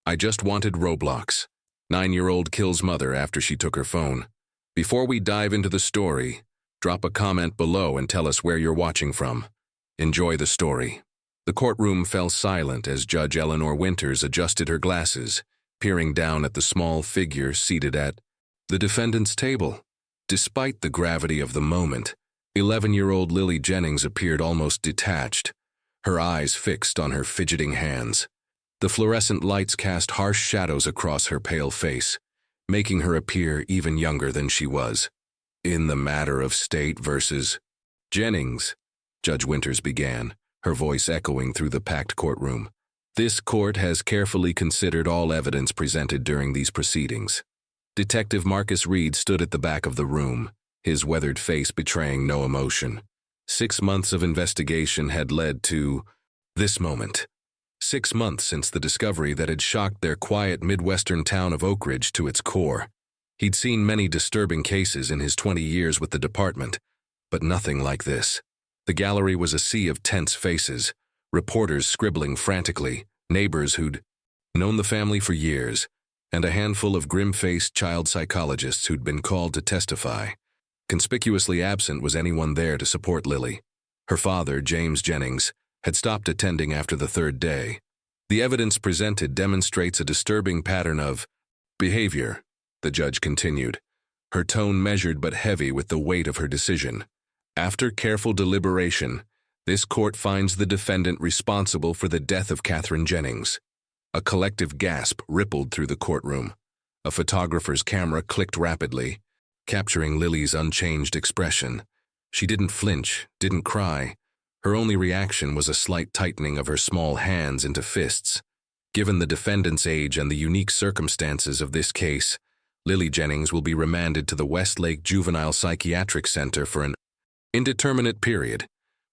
I just wanted Roblox. 9-year-old kills mother after she took her phone. Before we dive into the story, drop a comment below and tell us where you're watching from. Enjoy the story. The courtroom fell silent as Judge Eleanor Winters adjusted her glasses, peering down at the small figure seated at the defendant's table. Despite the gravity of the moment, 11-year-old Lily Jennings appeared almost detached, her eyes fixed on her fidgeting hands. The fluorescent lights cast harsh shadows across her pale face, making her appear even younger than she was. In the matter of state versus Jennings, Judge Winters began, her voice echoing through the packed courtroom. This court has carefully considered all evidence presented during these proceedings. Detective Marcus Reed stood at the back of the room, his weathered face betraying no emotion. 6 months of investigation had led to this moment. 6 months since the discovery that had shocked their quiet Midwestern town of Oak Ridge to its core. He'd seen many disturbing cases in his 20 years with the department, but nothing like this. The gallery was a sea of tense faces, reporters scribbling frantically, neighbors who'd known the family for years, and a handful of grim-faced child psychologists who'd been called to testify. Conspicuously absent was anyone there to support Lily. Her father, James Jennings, had stopped attending after the 3rd day. The evidence presented demonstrates a disturbing pattern of behavior, the judge continued, her tone measured but heavy with the weight of her decision. After careful deliberation, this court finds the defendant responsible for the death of Catherine Jennings. A collective gasp rippled through the courtroom. A photographer's camera clicked rapidly, capturing Lily's unchanged expression. She didn't flinch, didn't cry. Her only reaction was a slight tightening of her small hands into fists. Given the defendant's age and the unique circumstances of this case, Lily Jennings will be remanded to the Westlake Juvenile Psychiatric Center for an indeterminate period,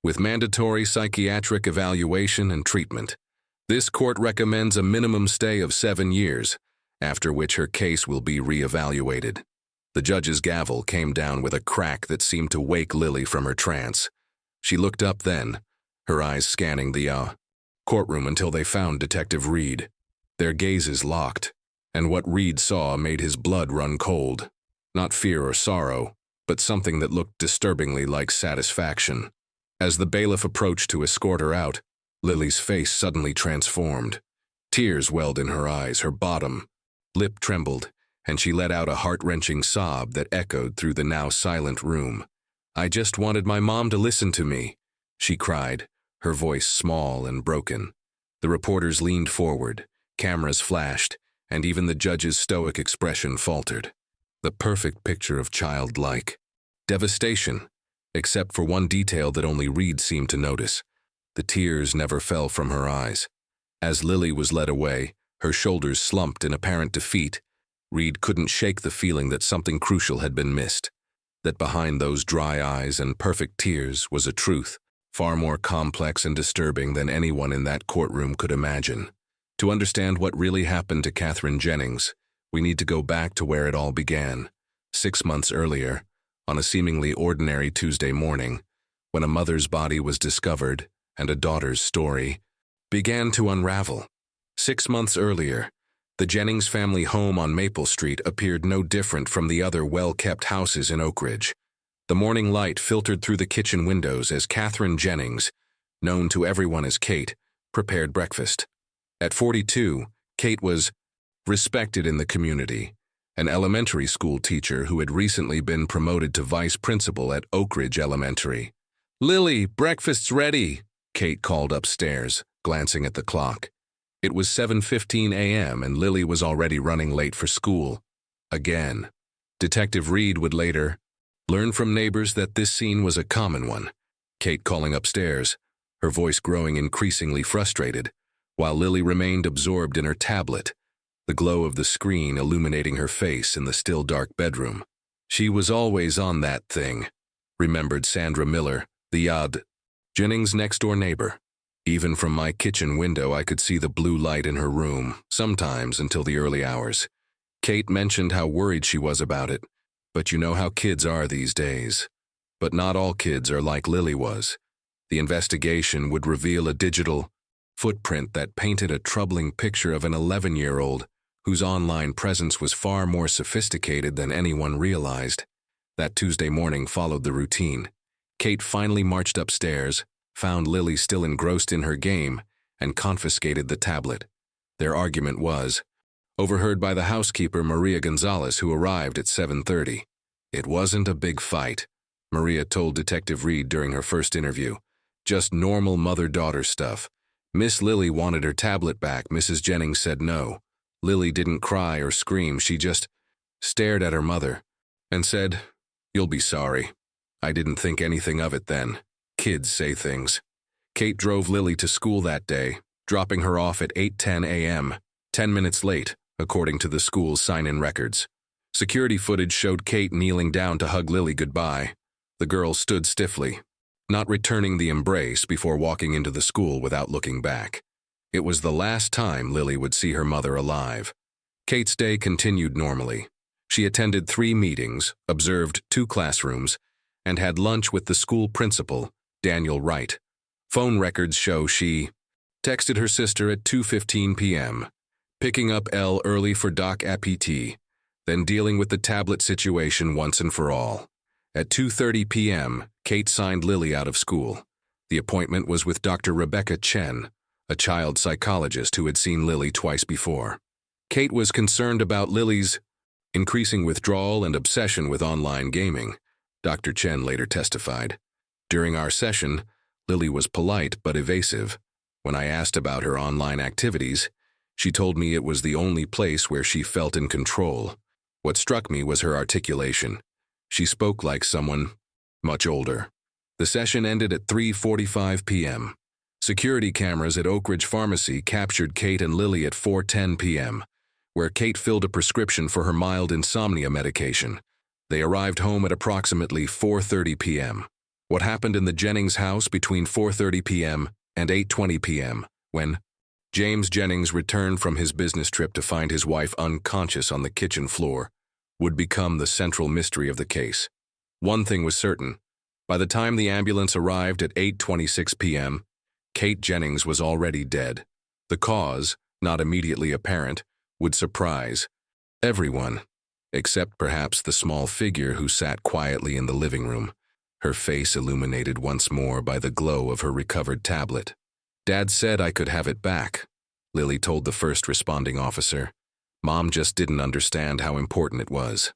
with mandatory psychiatric evaluation and treatment. This court recommends a minimum stay of 7 years, after which her case will be re-evaluated. The judge's gavel came down with a crack that seemed to wake Lily from her trance. She looked up then, her eyes scanning the courtroom until they found Detective Reed. Their gazes locked, and what Reed saw made his blood run cold. Not fear or sorrow, but something that looked disturbingly like satisfaction. As the bailiff approached to escort her out, Lily's face suddenly transformed. Tears welled in her eyes, her bottom lip trembled, and she let out a heart-wrenching sob that echoed through the now silent room. "I just wanted my mom to listen to me," she cried, her voice small and broken. The reporters leaned forward, cameras flashed, and even the judge's stoic expression faltered. The perfect picture of childlike devastation, except for one detail that only Reed seemed to notice. The tears never fell from her eyes. As Lily was led away, her shoulders slumped in apparent defeat. Reed couldn't shake the feeling that something crucial had been missed, that behind those dry eyes and perfect tears was a truth, far more complex and disturbing than anyone in that courtroom could imagine. To understand what really happened to Catherine Jennings, we need to go back to where it all began, 6 months earlier, on a seemingly ordinary Tuesday morning, when a mother's body was discovered and a daughter's story began to unravel. 6 months earlier, the Jennings family home on Maple Street appeared no different from the other well-kept houses in Oak Ridge. The morning light filtered through the kitchen windows as Catherine Jennings, known to everyone as Kate, prepared breakfast. At 42, Kate was respected in the community, an elementary school teacher who had recently been promoted to vice principal at Oak Ridge Elementary. "Lily, breakfast's ready," Kate called upstairs, glancing at the clock. It was 7:15 a.m. and Lily was already running late for school. Again. Detective Reed would later learn from neighbors that this scene was a common one. Kate calling upstairs, her voice growing increasingly frustrated, while Lily remained absorbed in her tablet, the glow of the screen illuminating her face in the still dark bedroom. She was always on that thing, remembered Sandra Miller, the Jennings' next-door neighbor. Even from my kitchen window I could see the blue light in her room, sometimes until the early hours. Kate mentioned how worried she was about it, but you know how kids are these days. But not all kids are like Lily was. The investigation would reveal a digital footprint that painted a troubling picture of an 11-year-old whose online presence was far more sophisticated than anyone realized. That Tuesday morning followed the routine. Kate finally marched upstairs, found Lily still engrossed in her game, and confiscated the tablet. Their argument was overheard by the housekeeper Maria Gonzalez, who arrived at 7:30. It wasn't a big fight, Maria told Detective Reed during her first interview. Just normal mother-daughter stuff. Miss Lily wanted her tablet back. Mrs. Jennings said no. Lily didn't cry or scream. She just stared at her mother and said, "You'll be sorry. I didn't think anything of it then. Kids say things." Kate drove Lily to school that day, dropping her off at 8:10 a.m., 10 minutes late, according to the school's sign-in records. Security footage showed Kate kneeling down to hug Lily goodbye. The girl stood stiffly, not returning the embrace before walking into the school without looking back. It was the last time Lily would see her mother alive. Kate's day continued normally. She attended 3 meetings, observed 2 classrooms, and had lunch with the school principal, Daniel Wright. Phone records show she texted her sister at 2:15 p.m., picking up Elle early for Doc APT, then dealing with the tablet situation once and for all. At 2:30 p.m., Kate signed Lily out of school. The appointment was with Dr. Rebecca Chen, a child psychologist who had seen Lily twice before. Kate was concerned about Lily's increasing withdrawal and obsession with online gaming, Dr. Chen later testified. During our session, Lily was polite but evasive. When I asked about her online activities, she told me it was the only place where she felt in control. What struck me was her articulation. She spoke like someone much older. The session ended at 3:45 p.m. Security cameras at Oak Ridge Pharmacy captured Kate and Lily at 4:10 p.m., where Kate filled a prescription for her mild insomnia medication. They arrived home at approximately 4:30 p.m. What happened in the Jennings house between 4:30 p.m. and 8:20 p.m., when James Jennings returned from his business trip to find his wife unconscious on the kitchen floor, would become the central mystery of the case. One thing was certain. By the time the ambulance arrived at 8:26 p.m., Kate Jennings was already dead. The cause, not immediately apparent, would surprise everyone, except perhaps the small figure who sat quietly in the living room, her face illuminated once more by the glow of her recovered tablet. "Dad said I could have it back," Lily told the first responding officer. Mom just didn't understand how important it was.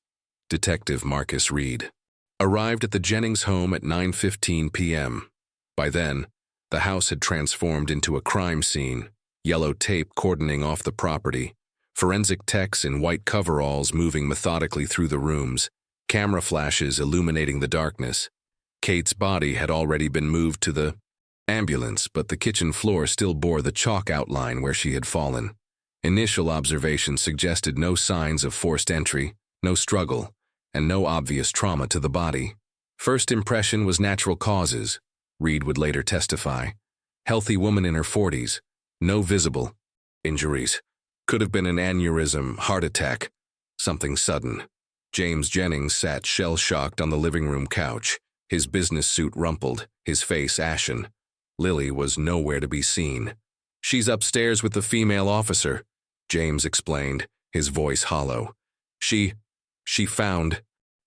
Detective Marcus Reed arrived at the Jennings home at 9:15 p.m. By then, the house had transformed into a crime scene, yellow tape cordoning off the property, forensic techs in white coveralls moving methodically through the rooms, camera flashes illuminating the darkness. Kate's body had already been moved to the ambulance, but the kitchen floor still bore the chalk outline where she had fallen. Initial observations suggested no signs of forced entry, no struggle, and no obvious trauma to the body. First impression was natural causes, Reed would later testify. Healthy woman in her 40s, no visible injuries. Could have been an aneurysm, heart attack, something sudden. James Jennings sat shell-shocked on the living room couch, his business suit rumpled, his face ashen. Lily was nowhere to be seen. "She's upstairs with the female officer," James explained, his voice hollow. She found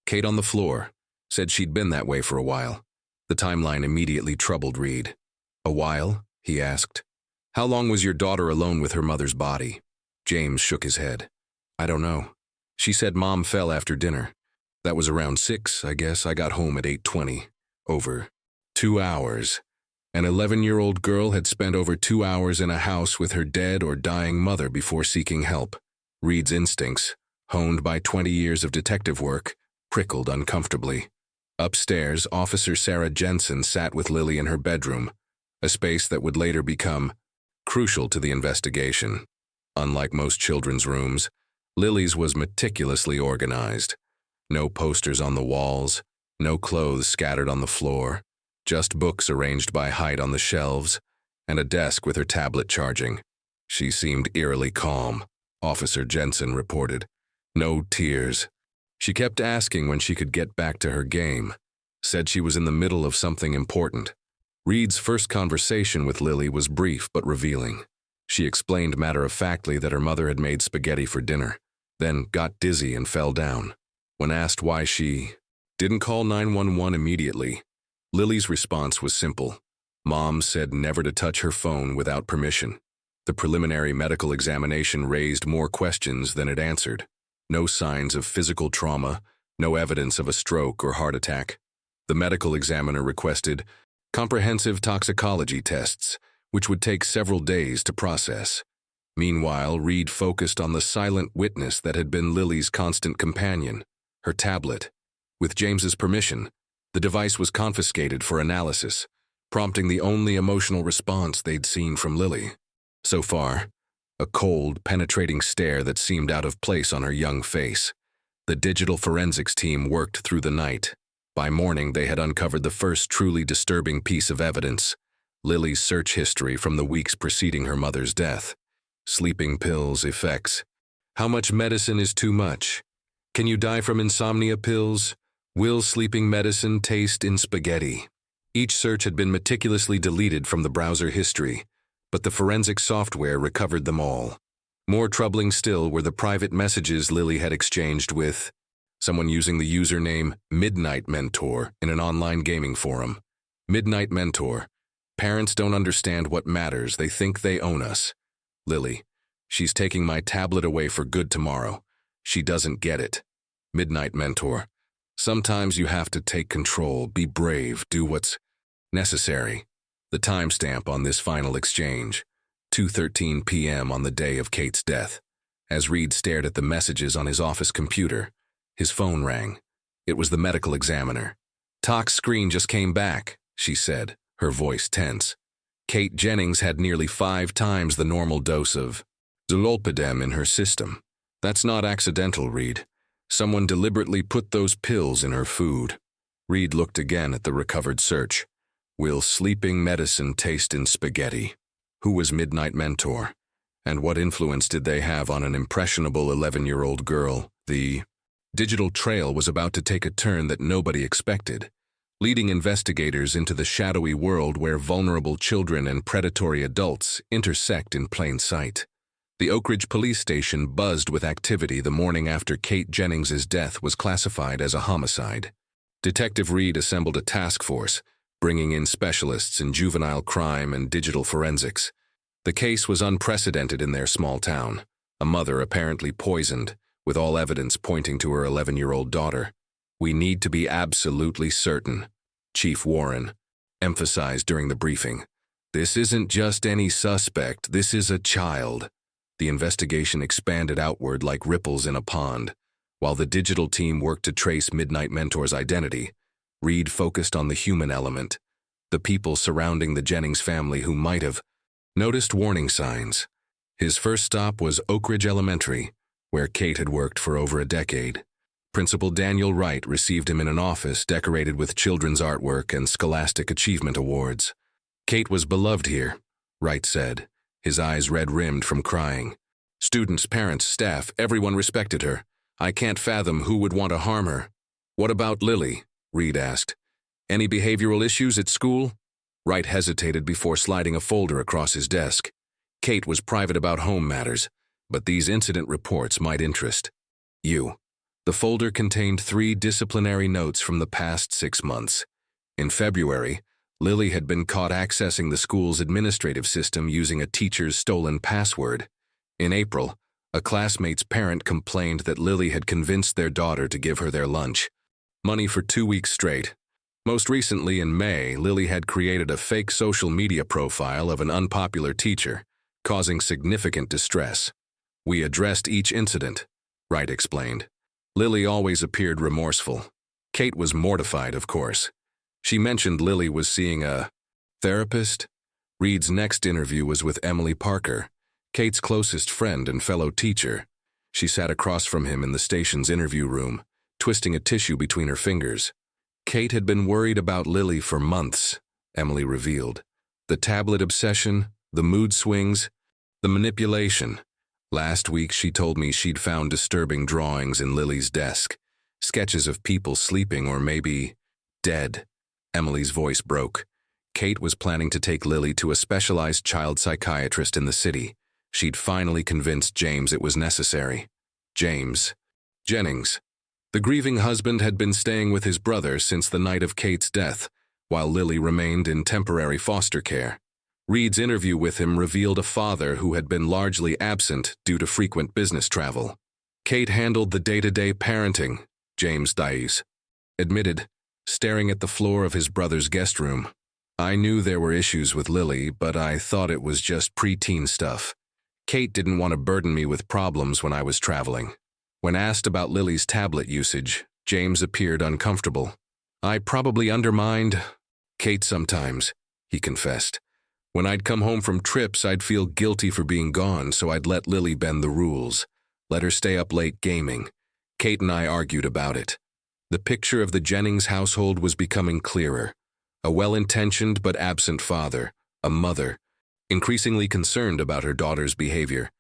Kate on the floor, said she'd been that way for a while. The timeline immediately troubled Reed. "A while?" he asked. "How long was your daughter alone with her mother's body?" James shook his head. "I don't know. She said Mom fell after dinner. That was around 6, I guess. I got home at 8:20. Over 2 hours. An 11-year-old girl had spent over 2 hours in a house with her dead or dying mother before seeking help." Reed's instincts, honed by 20 years of detective work, prickled uncomfortably. Upstairs, Officer Sarah Jensen sat with Lily in her bedroom, a space that would later become crucial to the investigation. Unlike most children's rooms, Lily's was meticulously organized. No posters on the walls, no clothes scattered on the floor, just books arranged by height on the shelves, and a desk with her tablet charging. She seemed eerily calm, Officer Jensen reported. No tears. She kept asking when she could get back to her game, said she was in the middle of something important. Reed's first conversation with Lily was brief but revealing. She explained matter-of-factly that her mother had made spaghetti for dinner, then got dizzy and fell down. When asked why she didn't call 911 immediately, Lily's response was simple. Mom said never to touch her phone without permission. The preliminary medical examination raised more questions than it answered. No signs of physical trauma, no evidence of a stroke or heart attack. The medical examiner requested comprehensive toxicology tests, which would take several days to process. Meanwhile, Reed focused on the silent witness that had been Lily's constant companion, her tablet. With James's permission, the device was confiscated for analysis, prompting the only emotional response they'd seen from Lily. So far, a cold, penetrating stare that seemed out of place on her young face. The digital forensics team worked through the night. By morning, they had uncovered the first truly disturbing piece of evidence: Lily's search history from the weeks preceding her mother's death. Sleeping pills effects. How much medicine is too much? Can you die from insomnia pills? Will sleeping medicine taste in spaghetti? Each search had been meticulously deleted from the browser history, but the forensic software recovered them all. More troubling still were the private messages Lily had exchanged with someone using the username Midnight Mentor in an online gaming forum. Midnight Mentor. Parents don't understand what matters. They think they own us. Lily. She's taking my tablet away for good tomorrow. She doesn't get it. Midnight Mentor. Sometimes you have to take control, be brave, do what's necessary. The timestamp on this final exchange, 2:13 p.m. on the day of Kate's death. As Reed stared at the messages on his office computer, his phone rang. It was the medical examiner. "Tox screen just came back," she said, her voice tense. Kate Jennings had nearly 5 times the normal dose of zolpidem in her system. That's not accidental, Reed. Someone deliberately put those pills in her food. Reed looked again at the recovered search. Will sleeping medicine taste in spaghetti? Who was Midnight Mentor? And what influence did they have on an impressionable 11-year-old girl? The digital trail was about to take a turn that nobody expected, leading investigators into the shadowy world where vulnerable children and predatory adults intersect in plain sight. The Oak Ridge police station buzzed with activity the morning after Kate Jennings's death was classified as a homicide. Detective Reed assembled a task force, bringing in specialists in juvenile crime and digital forensics. The case was unprecedented in their small town. A mother apparently poisoned, with all evidence pointing to her 11-year-old daughter. "We need to be absolutely certain," Chief Warren emphasized during the briefing. "This isn't just any suspect, this is a child." The investigation expanded outward like ripples in a pond. While the digital team worked to trace Midnight Mentor's identity, Reed focused on the human element, the people surrounding the Jennings family who might have noticed warning signs. His first stop was Oak Ridge Elementary, where Kate had worked for over a decade. Principal Daniel Wright received him in an office decorated with children's artwork and scholastic achievement awards. "Kate was beloved here," Wright said, his eyes red-rimmed from crying. "Students, parents, staff, everyone respected her. I can't fathom who would want to harm her." "What about Lily?" Reed asked. "Any behavioral issues at school?" Wright hesitated before sliding a folder across his desk. Kate was private about home matters, but these incident reports might interest you. The folder contained 3 disciplinary notes from the past 6 months. In February, Lily had been caught accessing the school's administrative system using a teacher's stolen password. In April, a classmate's parent complained that Lily had convinced their daughter to give her their lunch money for 2 weeks straight. Most recently, in May, Lily had created a fake social media profile of an unpopular teacher, causing significant distress. "We addressed each incident," Wright explained. Lily always appeared remorseful. Kate was mortified, of course. She mentioned Lily was seeing a therapist. Reed's next interview was with Emily Parker, Kate's closest friend and fellow teacher. She sat across from him in the station's interview room, twisting a tissue between her fingers. Kate had been worried about Lily for months, Emily revealed. The tablet obsession, the mood swings, the manipulation. Last week she told me she'd found disturbing drawings in Lily's desk, sketches of people sleeping or maybe dead. Emily's voice broke. Kate was planning to take Lily to a specialized child psychiatrist in the city. She'd finally convinced James it was necessary. James Jennings. The grieving husband had been staying with his brother since the night of Kate's death, while Lily remained in temporary foster care. Reed's interview with him revealed a father who had been largely absent due to frequent business travel. Kate handled the day-to-day parenting, James Dies admitted, staring at the floor of his brother's guest room. I knew there were issues with Lily, but I thought it was just preteen stuff. Kate didn't want to burden me with problems when I was traveling. When asked about Lily's tablet usage, James appeared uncomfortable. I probably undermined Kate sometimes, he confessed. When I'd come home from trips, I'd feel guilty for being gone, so I'd let Lily bend the rules. Let her stay up late gaming. Kate and I argued about it. The picture of the Jennings household was becoming clearer. A well-intentioned but absent father, a mother, increasingly concerned about her daughter's behavior,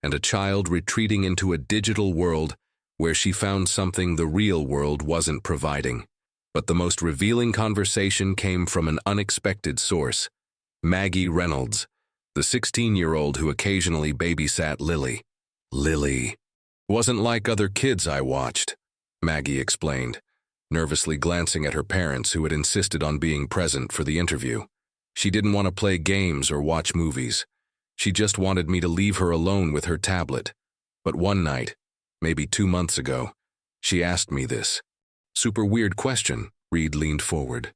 and a child retreating into a digital world where she found something the real world wasn't providing. But the most revealing conversation came from an unexpected source. Maggie Reynolds, the 16-year-old who occasionally babysat Lily. Lily wasn't like other kids I watched, Maggie explained, nervously glancing at her parents who had insisted on being present for the interview. She didn't want to play games or watch movies. She just wanted me to leave her alone with her tablet. But one night, maybe 2 months ago, she asked me this. Super weird question, Reed leaned forward.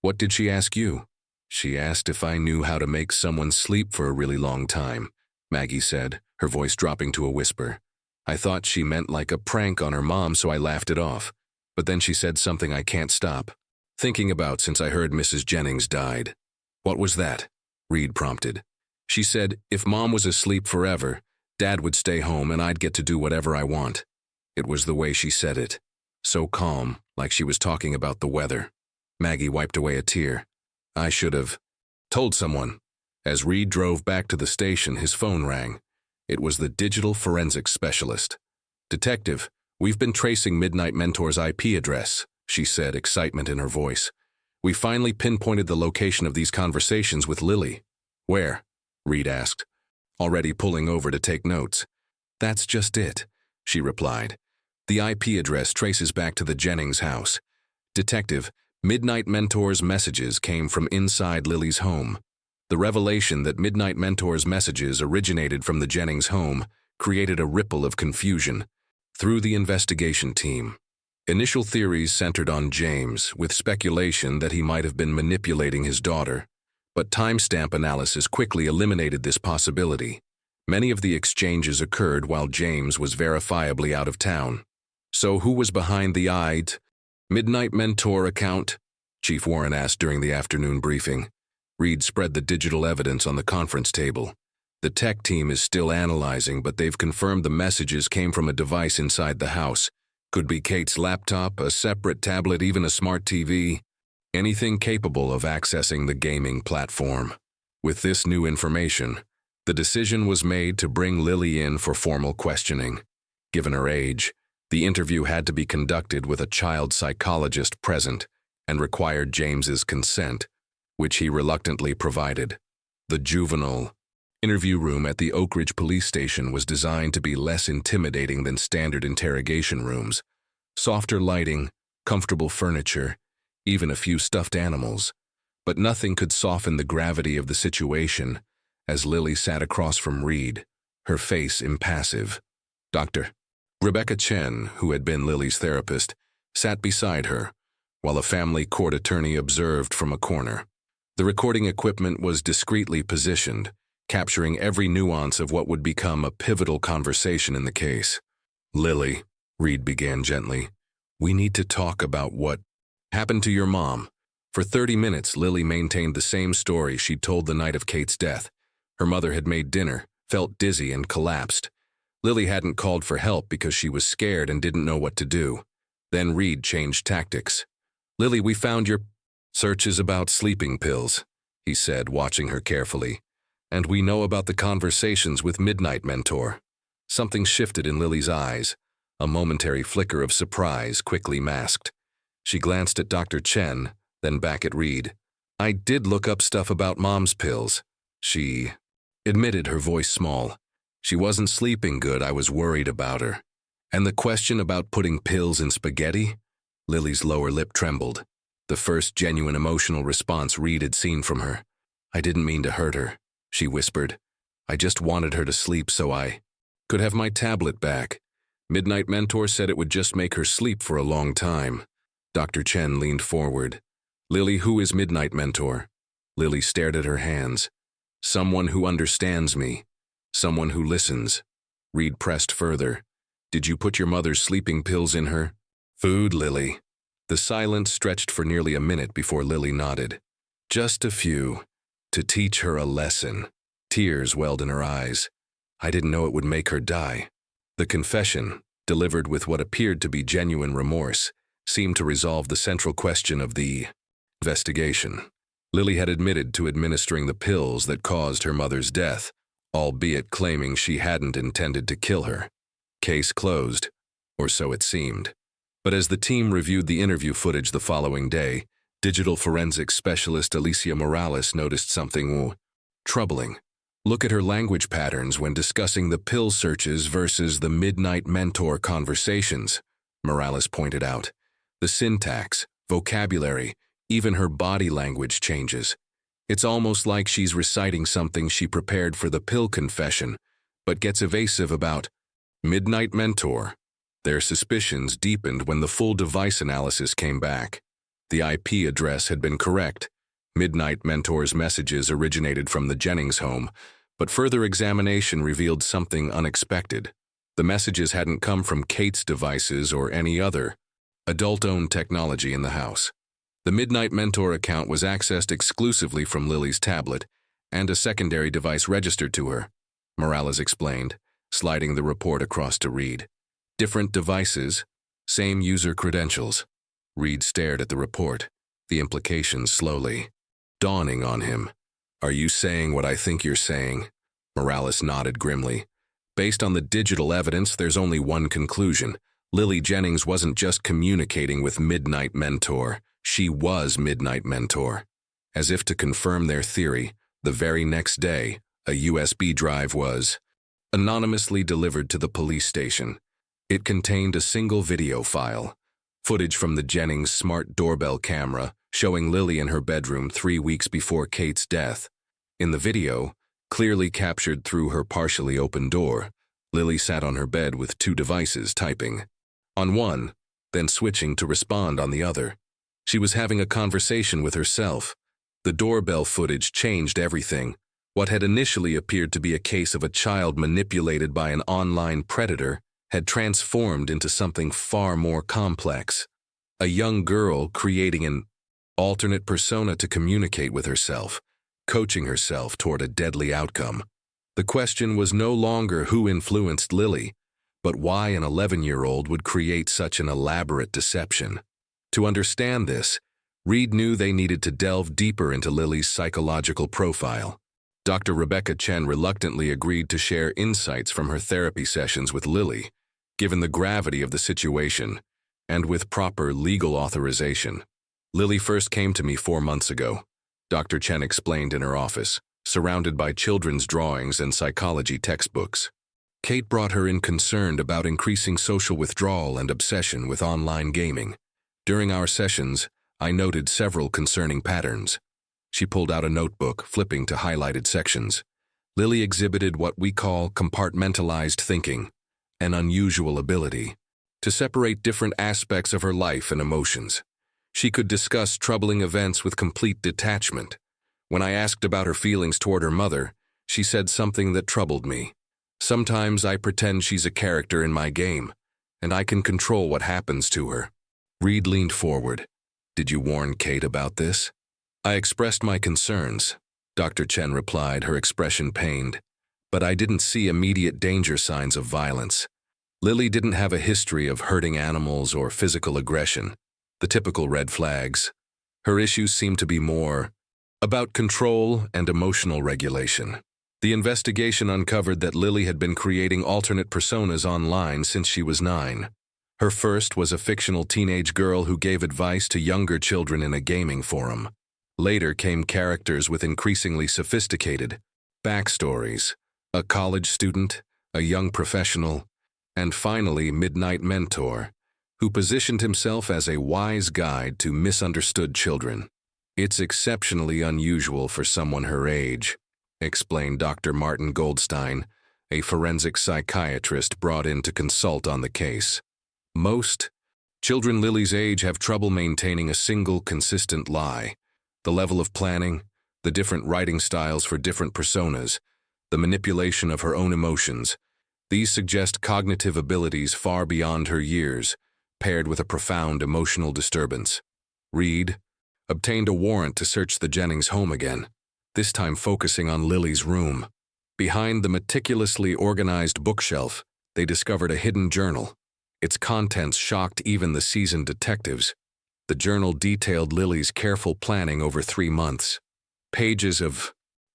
What did she ask you? She asked if I knew how to make someone sleep for a really long time, Maggie said, her voice dropping to a whisper. I thought she meant like a prank on her mom, so I laughed it off. But then she said something I can't stop thinking about since I heard Mrs. Jennings died. What was that? Reed prompted. She said, if Mom was asleep forever, Dad would stay home and I'd get to do whatever I want. It was the way she said it. So calm, like she was talking about the weather. Maggie wiped away a tear. I should have told someone. As Reed drove back to the station, his phone rang. It was the digital forensics specialist. Detective, we've been tracing Midnight Mentor's IP address, she said, excitement in her voice. We finally pinpointed the location of these conversations with Lily. Where? Reed asked, already pulling over to take notes. That's just it, she replied. The IP address traces back to the Jennings house. Detective, Midnight Mentor's messages came from inside Lily's home. The revelation that Midnight Mentor's messages originated from the Jennings home created a ripple of confusion through the investigation team. Initial theories centered on James, with speculation that he might have been manipulating his daughter. But timestamp analysis quickly eliminated this possibility. Many of the exchanges occurred while James was verifiably out of town. So who was behind the Midnight Mentor account? Chief Warren asked during the afternoon briefing. Reed spread the digital evidence on the conference table. The tech team is still analyzing, but they've confirmed the messages came from a device inside the house. Could be Kate's laptop, a separate tablet, even a smart TV. Anything capable of accessing the gaming platform. With this new information, the decision was made to bring Lily in for formal questioning. Given her age, the interview had to be conducted with a child psychologist present and required James's consent, which he reluctantly provided. The juvenile interview room at the Oak Ridge police station was designed to be less intimidating than standard interrogation rooms. Softer lighting, comfortable furniture, even a few stuffed animals. But nothing could soften the gravity of the situation as Lily sat across from Reed, her face impassive. Dr. Rebecca Chen, who had been Lily's therapist, sat beside her, while a family court attorney observed from a corner. The recording equipment was discreetly positioned, capturing every nuance of what would become a pivotal conversation in the case. Lily, Reed began gently, we need to talk about what happened to your mom. For 30 minutes, Lily maintained the same story she'd told the night of Kate's death. Her mother had made dinner, felt dizzy, and collapsed. Lily hadn't called for help because she was scared and didn't know what to do. Then Reed changed tactics. Lily, we found your search is about sleeping pills, he said, watching her carefully. And we know about the conversations with Midnight Mentor. Something shifted in Lily's eyes, a momentary flicker of surprise quickly masked. She glanced at Dr. Chen, then back at Reed. I did look up stuff about mom's pills. She admitted, her voice small. She wasn't sleeping good, I was worried about her. And the question about putting pills in spaghetti? Lily's lower lip trembled. The first genuine emotional response Reed had seen from her. I didn't mean to hurt her, she whispered. I just wanted her to sleep so I could have my tablet back. Midnight Mentor said it would just make her sleep for a long time. Dr. Chen leaned forward. Lily, who is Midnight Mentor? Lily stared at her hands. Someone who understands me. Someone who listens. Reed pressed further. Did you put your mother's sleeping pills in her food, Lily? The silence stretched for nearly a minute before Lily nodded. Just a few. To teach her a lesson. Tears welled in her eyes. I didn't know it would make her die. The confession, delivered with what appeared to be genuine remorse, seemed to resolve the central question of the investigation. Lily had admitted to administering the pills that caused her mother's death, albeit claiming she hadn't intended to kill her. Case closed, or so it seemed. But as the team reviewed the interview footage the following day, digital forensics specialist Alicia Morales noticed something troubling. Look at her language patterns when discussing the pill searches versus the Midnight Mentor conversations, Morales pointed out. The syntax, vocabulary, even her body language changes. It's almost like she's reciting something she prepared for the pill confession, but gets evasive about Midnight Mentor. Their suspicions deepened when the full device analysis came back. The IP address had been correct. Midnight Mentor's messages originated from the Jennings home, but further examination revealed something unexpected. The messages hadn't come from Kate's devices or any other adult-owned technology in the house. The Midnight Mentor account was accessed exclusively from Lily's tablet, and a secondary device registered to her, Morales explained, sliding the report across to Reed. Different devices, same user credentials. Reed stared at the report, the implications slowly dawning on him. Are you saying what I think you're saying? Morales nodded grimly. Based on the digital evidence, there's only one conclusion. Lily Jennings wasn't just communicating with Midnight Mentor. She was Midnight Mentor. As if to confirm their theory, the very next day, a USB drive was anonymously delivered to the police station. It contained a single video file, footage from the Jennings smart doorbell camera showing Lily in her bedroom 3 weeks before Kate's death. In the video, clearly captured through her partially open door, Lily sat on her bed with two devices typing on one, then switching to respond on the other. She was having a conversation with herself. The doorbell footage changed everything. What had initially appeared to be a case of a child manipulated by an online predator had transformed into something far more complex. A young girl creating an alternate persona to communicate with herself, coaching herself toward a deadly outcome. The question was no longer who influenced Lily, but why an 11-year-old would create such an elaborate deception. To understand this, Reed knew they needed to delve deeper into Lily's psychological profile. Dr. Rebecca Chen reluctantly agreed to share insights from her therapy sessions with Lily, given the gravity of the situation, and with proper legal authorization. Lily first came to me 4 months ago, Dr. Chen explained in her office, surrounded by children's drawings and psychology textbooks. Kate brought her in concerned about increasing social withdrawal and obsession with online gaming. During our sessions, I noted several concerning patterns. She pulled out a notebook, flipping to highlighted sections. Lily exhibited what we call compartmentalized thinking, an unusual ability to separate different aspects of her life and emotions. She could discuss troubling events with complete detachment. When I asked about her feelings toward her mother, she said something that troubled me. Sometimes I pretend she's a character in my game, and I can control what happens to her. Reed leaned forward. Did you warn Kate about this? I expressed my concerns, Dr. Chen replied, her expression pained. But I didn't see immediate danger signs of violence. Lily didn't have a history of hurting animals or physical aggression, the typical red flags. Her issues seemed to be more about control and emotional regulation. The investigation uncovered that Lily had been creating alternate personas online since she was 9. Her first was a fictional teenage girl who gave advice to younger children in a gaming forum. Later came characters with increasingly sophisticated backstories, a college student, a young professional, and finally Midnight Mentor, who positioned himself as a wise guide to misunderstood children. It's exceptionally unusual for someone her age, explained Dr. Martin Goldstein, a forensic psychiatrist brought in to consult on the case. Most children Lily's age have trouble maintaining a single consistent lie. The level of planning, the different writing styles for different personas, the manipulation of her own emotions, these suggest cognitive abilities far beyond her years, paired with a profound emotional disturbance. Reed obtained a warrant to search the Jennings home again, this time focusing on Lily's room. Behind the meticulously organized bookshelf, they discovered a hidden journal. Its contents shocked even the seasoned detectives. The journal detailed Lily's careful planning over 3 months. Pages of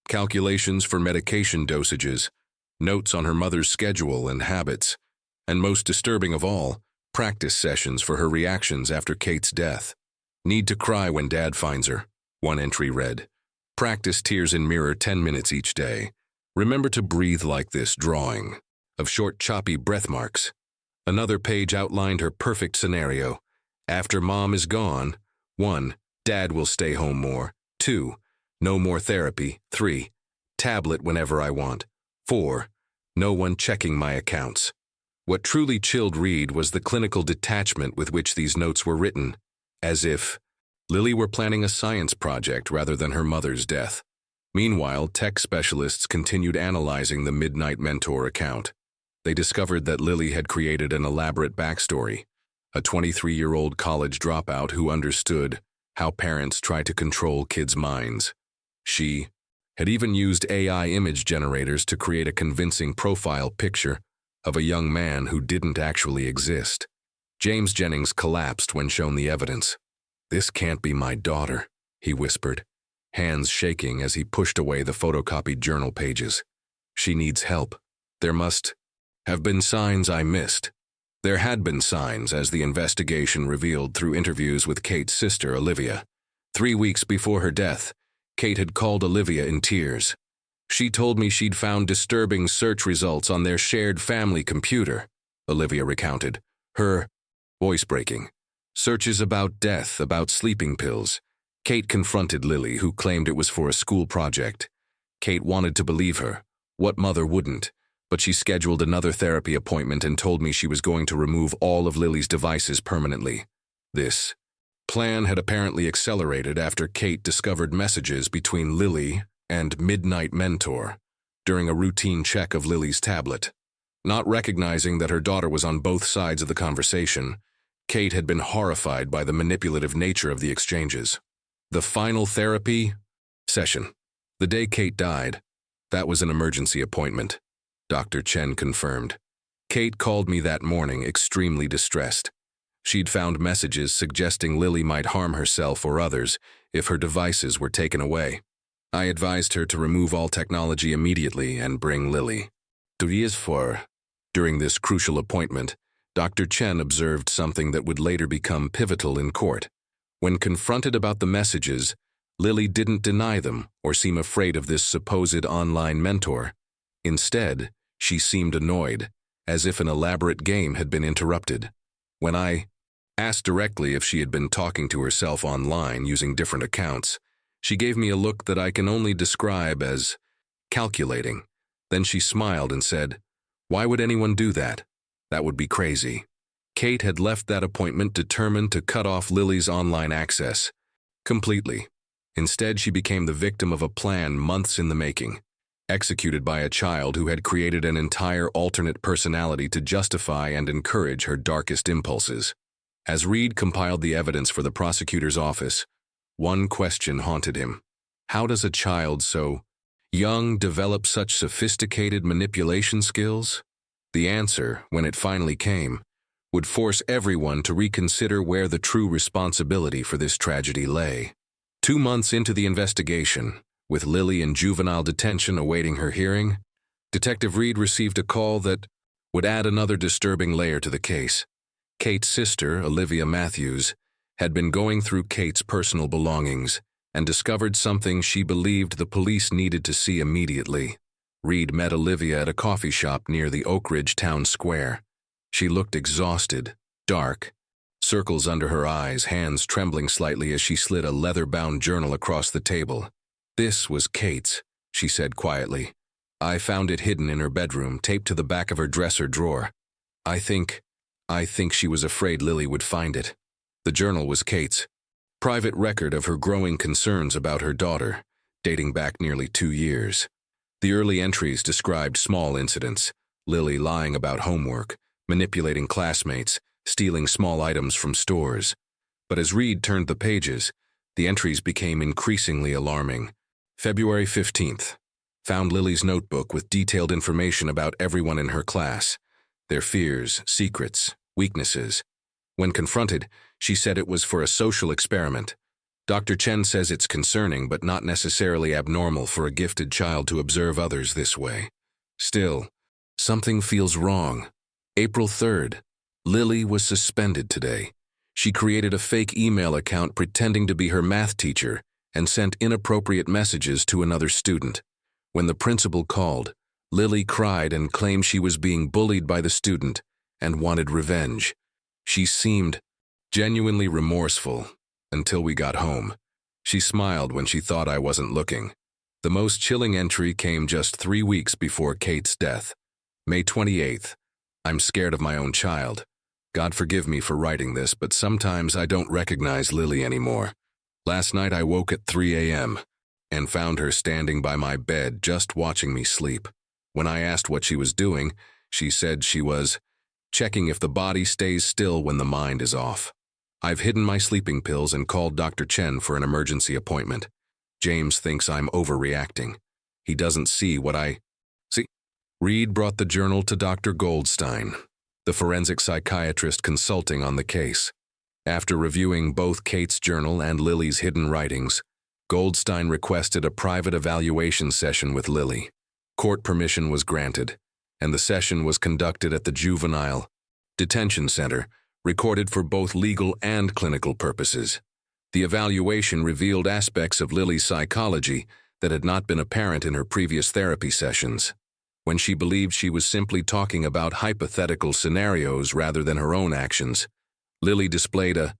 calculations for medication dosages, notes on her mother's schedule and habits, and most disturbing of all, practice sessions for her reactions after Kate's death. Need to cry when Dad finds her, one entry read. Practice tears in mirror 10 minutes each day. Remember to breathe like this drawing of short choppy breath marks. Another page outlined her perfect scenario. After Mom is gone, 1. Dad will stay home more. 2. No more therapy. 3. Tablet whenever I want. 4. No one checking my accounts. What truly chilled Reed was the clinical detachment with which these notes were written, as if Lily were planning a science project rather than her mother's death. Meanwhile, tech specialists continued analyzing the Midnight Mentor account. They discovered that Lily had created an elaborate backstory, a 23-year-old college dropout who understood how parents try to control kids' minds. She had even used AI image generators to create a convincing profile picture of a young man who didn't actually exist. James Jennings collapsed when shown the evidence. "This can't be my daughter," he whispered, hands shaking as he pushed away the photocopied journal pages. "She needs help. There must have been signs I missed." There had been signs, as the investigation revealed through interviews with Kate's sister, Olivia. 3 weeks before her death, Kate had called Olivia in tears. "She told me she'd found disturbing search results on their shared family computer," Olivia recounted, her voice breaking. "Searches about death, about sleeping pills." Kate confronted Lily, who claimed it was for a school project. Kate wanted to believe her. What mother wouldn't? But she scheduled another therapy appointment and told me she was going to remove all of Lily's devices permanently. This plan had apparently accelerated after Kate discovered messages between Lily and Midnight Mentor during a routine check of Lily's tablet. Not recognizing that her daughter was on both sides of the conversation, Kate had been horrified by the manipulative nature of the exchanges. The final therapy session. The day Kate died, that was an emergency appointment, Dr. Chen confirmed. Kate called me that morning extremely distressed. She'd found messages suggesting Lily might harm herself or others if her devices were taken away. I advised her to remove all technology immediately and bring Lily to for. During this crucial appointment, Dr. Chen observed something that would later become pivotal in court. When confronted about the messages, Lily didn't deny them or seem afraid of this supposed online mentor. Instead, she seemed annoyed, as if an elaborate game had been interrupted. When I asked directly if she had been talking to herself online using different accounts, she gave me a look that I can only describe as calculating. Then she smiled and said, "Why would anyone do that? That would be crazy." Kate had left that appointment determined to cut off Lily's online access completely. Instead, she became the victim of a plan months in the making, executed by a child who had created an entire alternate personality to justify and encourage her darkest impulses. As Reed compiled the evidence for the prosecutor's office, one question haunted him. How does a child so young develop such sophisticated manipulation skills? The answer, when it finally came, would force everyone to reconsider where the true responsibility for this tragedy lay. 2 months into the investigation, with Lily in juvenile detention awaiting her hearing, Detective Reed received a call that would add another disturbing layer to the case. Kate's sister, Olivia Matthews, had been going through Kate's personal belongings and discovered something she believed the police needed to see immediately. Reed met Olivia at a coffee shop near the Oak Ridge town square. She looked exhausted, dark, circles under her eyes, hands trembling slightly as she slid a leather-bound journal across the table. "This was Kate's," she said quietly. "I found it hidden in her bedroom, taped to the back of her dresser drawer. I think she was afraid Lily would find it." The journal was Kate's private record of her growing concerns about her daughter, dating back nearly 2 years. The early entries described small incidents: Lily lying about homework, manipulating classmates, stealing small items from stores. But as Reed turned the pages, the entries became increasingly alarming. February 15th. Found Lily's notebook with detailed information about everyone in her class, their fears, secrets, weaknesses. When confronted, she said it was for a social experiment. Dr. Chen says it's concerning but not necessarily abnormal for a gifted child to observe others this way. Still, something feels wrong. April 3rd. Lily was suspended today. She created a fake email account pretending to be her math teacher and sent inappropriate messages to another student. When the principal called, Lily cried and claimed she was being bullied by the student and wanted revenge. She seemed genuinely remorseful until we got home. She smiled when she thought I wasn't looking. The most chilling entry came just 3 weeks before Kate's death. May 28th. I'm scared of my own child. God forgive me for writing this, but sometimes I don't recognize Lily anymore. Last night I woke at 3 a.m. and found her standing by my bed just watching me sleep. When I asked what she was doing, she said she was checking if the body stays still when the mind is off. I've hidden my sleeping pills and called Dr. Chen for an emergency appointment. James thinks I'm overreacting. He doesn't see what I see. Reed brought the journal to Dr. Goldstein, the forensic psychiatrist consulting on the case. After reviewing both Kate's journal and Lily's hidden writings, Goldstein requested a private evaluation session with Lily. Court permission was granted, and the session was conducted at the Juvenile Detention Center, recorded for both legal and clinical purposes. The evaluation revealed aspects of Lily's psychology that had not been apparent in her previous therapy sessions. When she believed she was simply talking about hypothetical scenarios rather than her own actions, Lily displayed a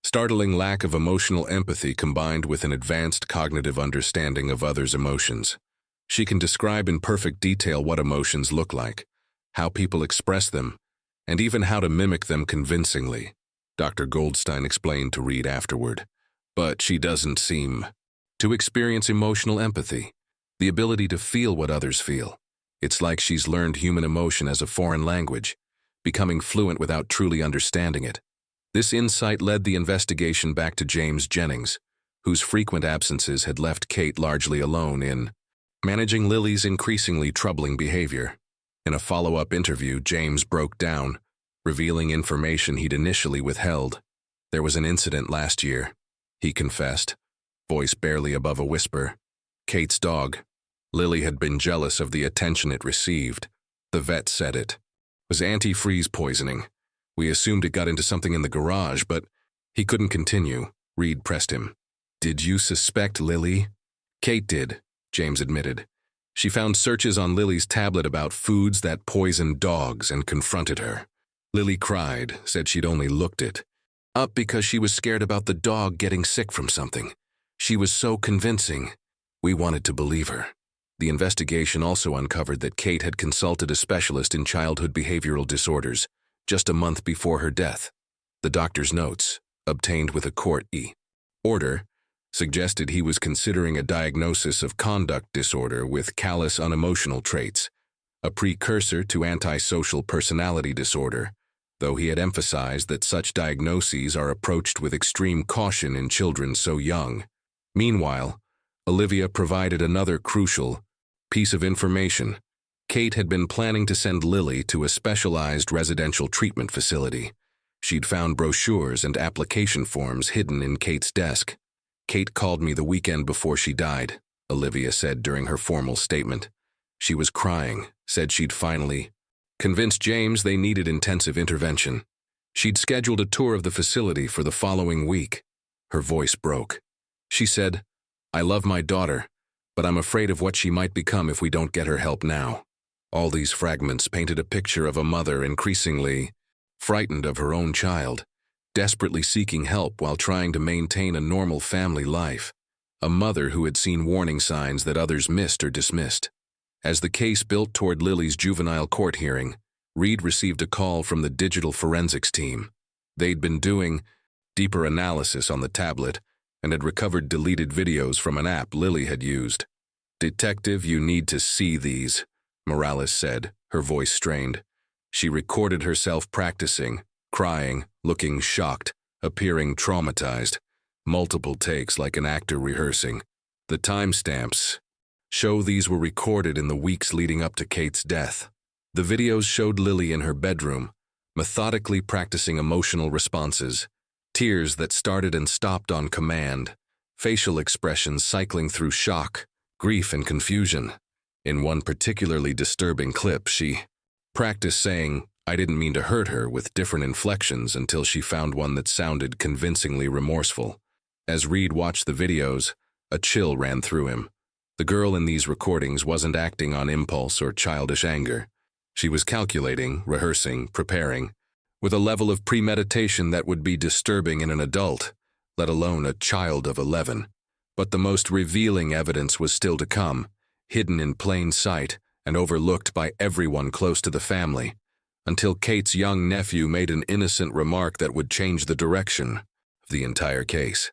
startling lack of emotional empathy combined with an advanced cognitive understanding of others' emotions. She can describe in perfect detail what emotions look like, how people express them, and even how to mimic them convincingly, Dr. Goldstein explained to Reed afterward. But she doesn't seem to experience emotional empathy, the ability to feel what others feel. It's like she's learned human emotion as a foreign language, becoming fluent without truly understanding it. This insight led the investigation back to James Jennings, whose frequent absences had left Kate largely alone in managing Lily's increasingly troubling behavior. In a follow-up interview, James broke down, revealing information he'd initially withheld. There was an incident last year, he confessed, voice barely above a whisper. Kate's dog, Lily, had been jealous of the attention it received. The vet said it was antifreeze poisoning. We assumed it got into something in the garage, but he couldn't continue. Reed pressed him. "Did you suspect Lily?" "Kate did," James admitted. "She found searches on Lily's tablet about foods that poisoned dogs and confronted her. Lily cried, said she'd only looked it up because she was scared about the dog getting sick from something. She was so convincing. We wanted to believe her." The investigation also uncovered that Kate had consulted a specialist in childhood behavioral disorders just a month before her death. The doctor's notes, obtained with a court order, suggested he was considering a diagnosis of conduct disorder with callous unemotional traits, a precursor to antisocial personality disorder, though he had emphasized that such diagnoses are approached with extreme caution in children so young. Meanwhile, Olivia provided another crucial piece of information. Kate had been planning to send Lily to a specialized residential treatment facility. She'd found brochures and application forms hidden in Kate's desk. "Kate called me the weekend before she died," Olivia said during her formal statement. She was crying, said she'd finally convinced James they needed intensive intervention. She'd scheduled a tour of the facility for the following week. Her voice broke. She said, I love my daughter, but I'm afraid of what she might become if we don't get her help now. All these fragments painted a picture of a mother increasingly frightened of her own child, desperately seeking help while trying to maintain a normal family life. A mother who had seen warning signs that others missed or dismissed. As the case built toward Lily's juvenile court hearing, Reed received a call from the digital forensics team. They'd been doing deeper analysis on the tablet and had recovered deleted videos from an app Lily had used. "Detective, you need to see these," Morales said, her voice strained. She recorded herself practicing, crying, looking shocked, appearing traumatized. Multiple takes like an actor rehearsing. The timestamps show these were recorded in the weeks leading up to Kate's death. The videos showed Lily in her bedroom, methodically practicing emotional responses, tears that started and stopped on command, facial expressions cycling through shock, grief, and confusion. In one particularly disturbing clip, she practiced saying, "I didn't mean to hurt her," with different inflections until she found one that sounded convincingly remorseful. As Reed watched the videos, a chill ran through him. The girl in these recordings wasn't acting on impulse or childish anger. She was calculating, rehearsing, preparing, with a level of premeditation that would be disturbing in an adult, let alone a child of 11. But the most revealing evidence was still to come, hidden in plain sight and overlooked by everyone close to the family, until Kate's young nephew made an innocent remark that would change the direction of the entire case.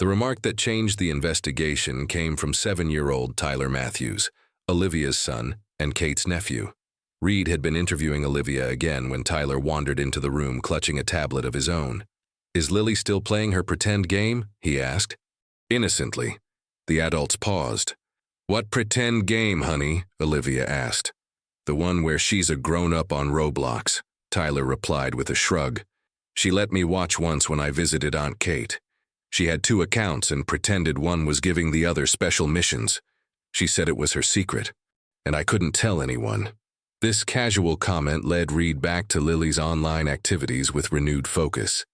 The remark that changed the investigation came from 7-year-old Tyler Matthews, Olivia's son and Kate's nephew. Reed had been interviewing Olivia again when Tyler wandered into the room clutching a tablet of his own. "Is Lily still playing her pretend game?" he asked. Innocently. The adults paused. "What pretend game, honey?" Olivia asked. "The one where she's a grown-up on Roblox," Tyler replied with a shrug. "She let me watch once when I visited Aunt Kate. She had 2 accounts and pretended one was giving the other special missions. She said it was her secret, and I couldn't tell anyone." This casual comment led Reed back to Lily's online activities with renewed focus.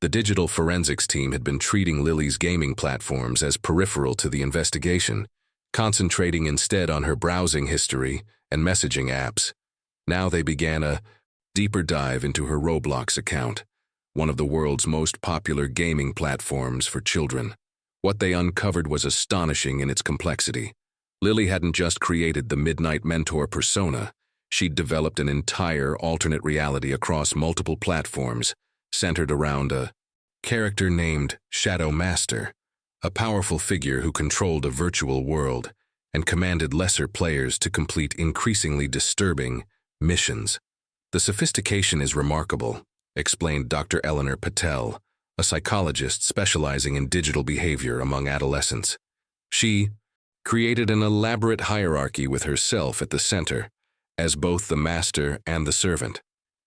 The digital forensics team had been treating Lily's gaming platforms as peripheral to the investigation, concentrating instead on her browsing history and messaging apps. Now they began a deeper dive into her Roblox account, one of the world's most popular gaming platforms for children. What they uncovered was astonishing in its complexity. Lily hadn't just created the Midnight Mentor persona. She'd developed an entire alternate reality across multiple platforms, centered around a character named Shadow Master, a powerful figure who controlled a virtual world and commanded lesser players to complete increasingly disturbing missions. "The sophistication is remarkable," explained Dr. Eleanor Patel, a psychologist specializing in digital behavior among adolescents. She created an elaborate hierarchy with herself at the center, as both the master and the servant.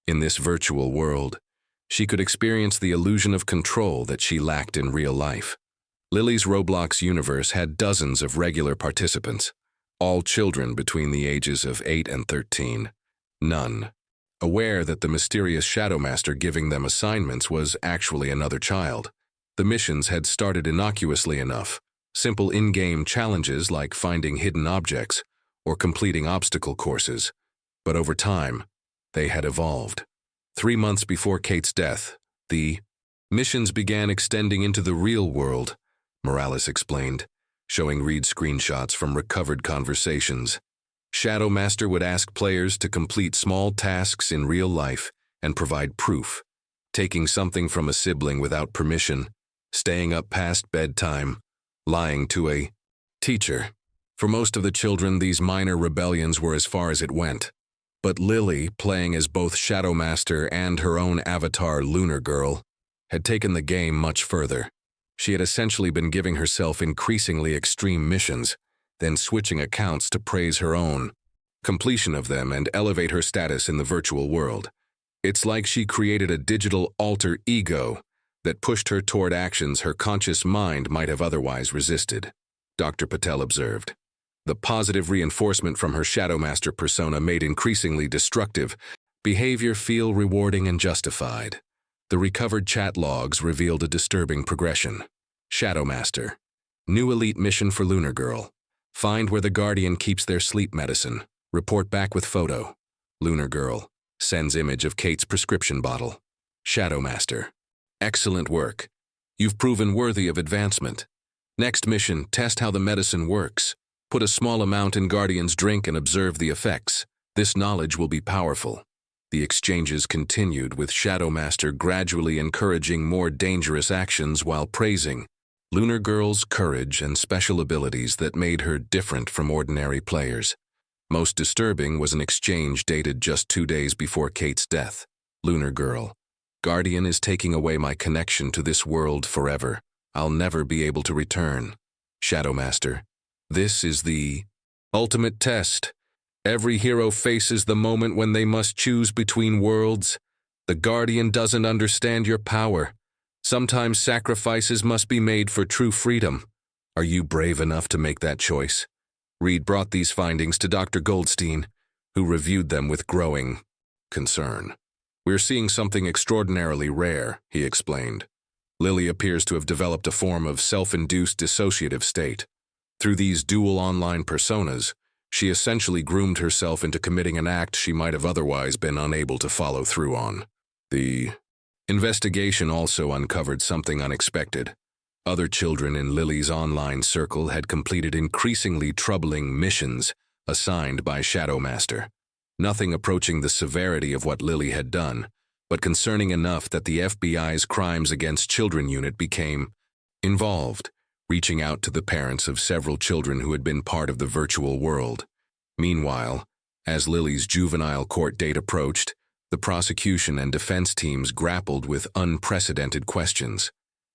In this virtual world, she could experience the illusion of control that she lacked in real life. Lily's Roblox universe had dozens of regular participants, all children between the ages of 8 and 13. None aware that the mysterious Shadow Master giving them assignments was actually another child. The missions had started innocuously enough, simple in-game challenges like finding hidden objects or completing obstacle courses. But over time, they had evolved. 3 months before Kate's death, the missions began extending into the real world, Morales explained, showing Reed screenshots from recovered conversations. Shadow Master would ask players to complete small tasks in real life and provide proof, taking something from a sibling without permission, staying up past bedtime, lying to a teacher. For most of the children, these minor rebellions were as far as it went. But Lily, playing as both Shadow Master and her own avatar Lunar Girl, had taken the game much further. She had essentially been giving herself increasingly extreme missions, then switching accounts to praise her own completion of them and elevate her status in the virtual world. It's like she created a digital alter ego that pushed her toward actions her conscious mind might have otherwise resisted, Dr. Patel observed. The positive reinforcement from her Shadow Master persona made increasingly destructive behavior feel rewarding and justified. The recovered chat logs revealed a disturbing progression. Shadow Master. New elite mission for Lunar Girl. Find where the Guardian keeps their sleep medicine. Report back with photo. Lunar Girl. Sends image of Kate's prescription bottle. Shadow Master. Excellent work. You've proven worthy of advancement. Next mission, test how the medicine works. Put a small amount in Guardian's drink and observe the effects. This knowledge will be powerful. The exchanges continued, with Shadow Master gradually encouraging more dangerous actions while praising Lunar Girl's courage and special abilities that made her different from ordinary players. Most disturbing was an exchange dated just 2 days before Kate's death. Lunar Girl. Guardian is taking away my connection to this world forever. I'll never be able to return. Shadow Master. This is the ultimate test. Every hero faces the moment when they must choose between worlds. The Guardian doesn't understand your power. Sometimes sacrifices must be made for true freedom. Are you brave enough to make that choice? Reed brought these findings to Dr. Goldstein, who reviewed them with growing concern. We're seeing something extraordinarily rare, he explained. Lily appears to have developed a form of self-induced dissociative state. Through these dual online personas, she essentially groomed herself into committing an act she might have otherwise been unable to follow through on. The investigation also uncovered something unexpected. Other children in Lily's online circle had completed increasingly troubling missions assigned by Shadow Master. Nothing approaching the severity of what Lily had done, but concerning enough that the FBI's Crimes Against Children unit became involved, reaching out to the parents of several children who had been part of the virtual world. Meanwhile, as Lily's juvenile court date approached, the prosecution and defense teams grappled with unprecedented questions.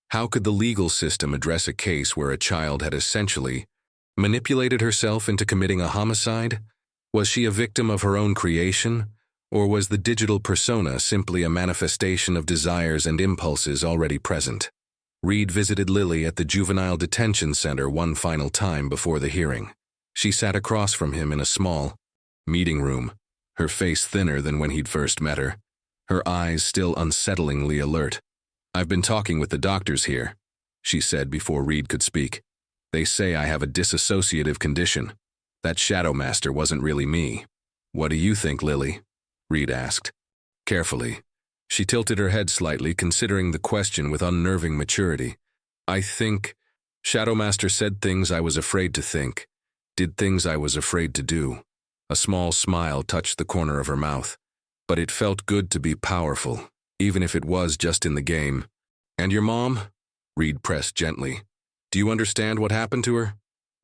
How could the legal system address a case where a child had essentially manipulated herself into committing a homicide? Was she a victim of her own creation, or was the digital persona simply a manifestation of desires and impulses already present? Reed visited Lily at the juvenile detention center one final time before the hearing. She sat across from him in a small meeting room, her face thinner than when he'd first met her, her eyes still unsettlingly alert. "I've been talking with the doctors here," she said before Reed could speak. "They say I have a dissociative condition. That Shadow Master wasn't really me." "What do you think, Lily?" Reed asked. Carefully, she tilted her head slightly, considering the question with unnerving maturity. "I think Shadow Master said things I was afraid to think, did things I was afraid to do." A small smile touched the corner of her mouth. "But it felt good to be powerful, even if it was just in the game." "And your mom?" Reed pressed gently. "Do you understand what happened to her?"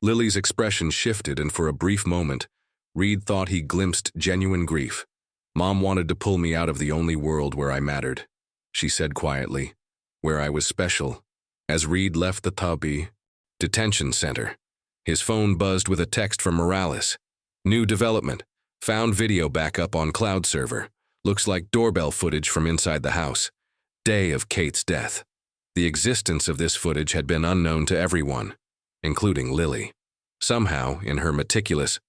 Lily's expression shifted, and for a brief moment, Reed thought he glimpsed genuine grief. "Mom wanted to pull me out of the only world where I mattered," she said quietly, "where I was special." As Reed left the Tabi detention center, his phone buzzed with a text from Morales. "New development. Found video backup on cloud server. Looks like doorbell footage from inside the house. Day of Kate's death." The existence of this footage had been unknown to everyone, including Lily. Somehow, in her meticulous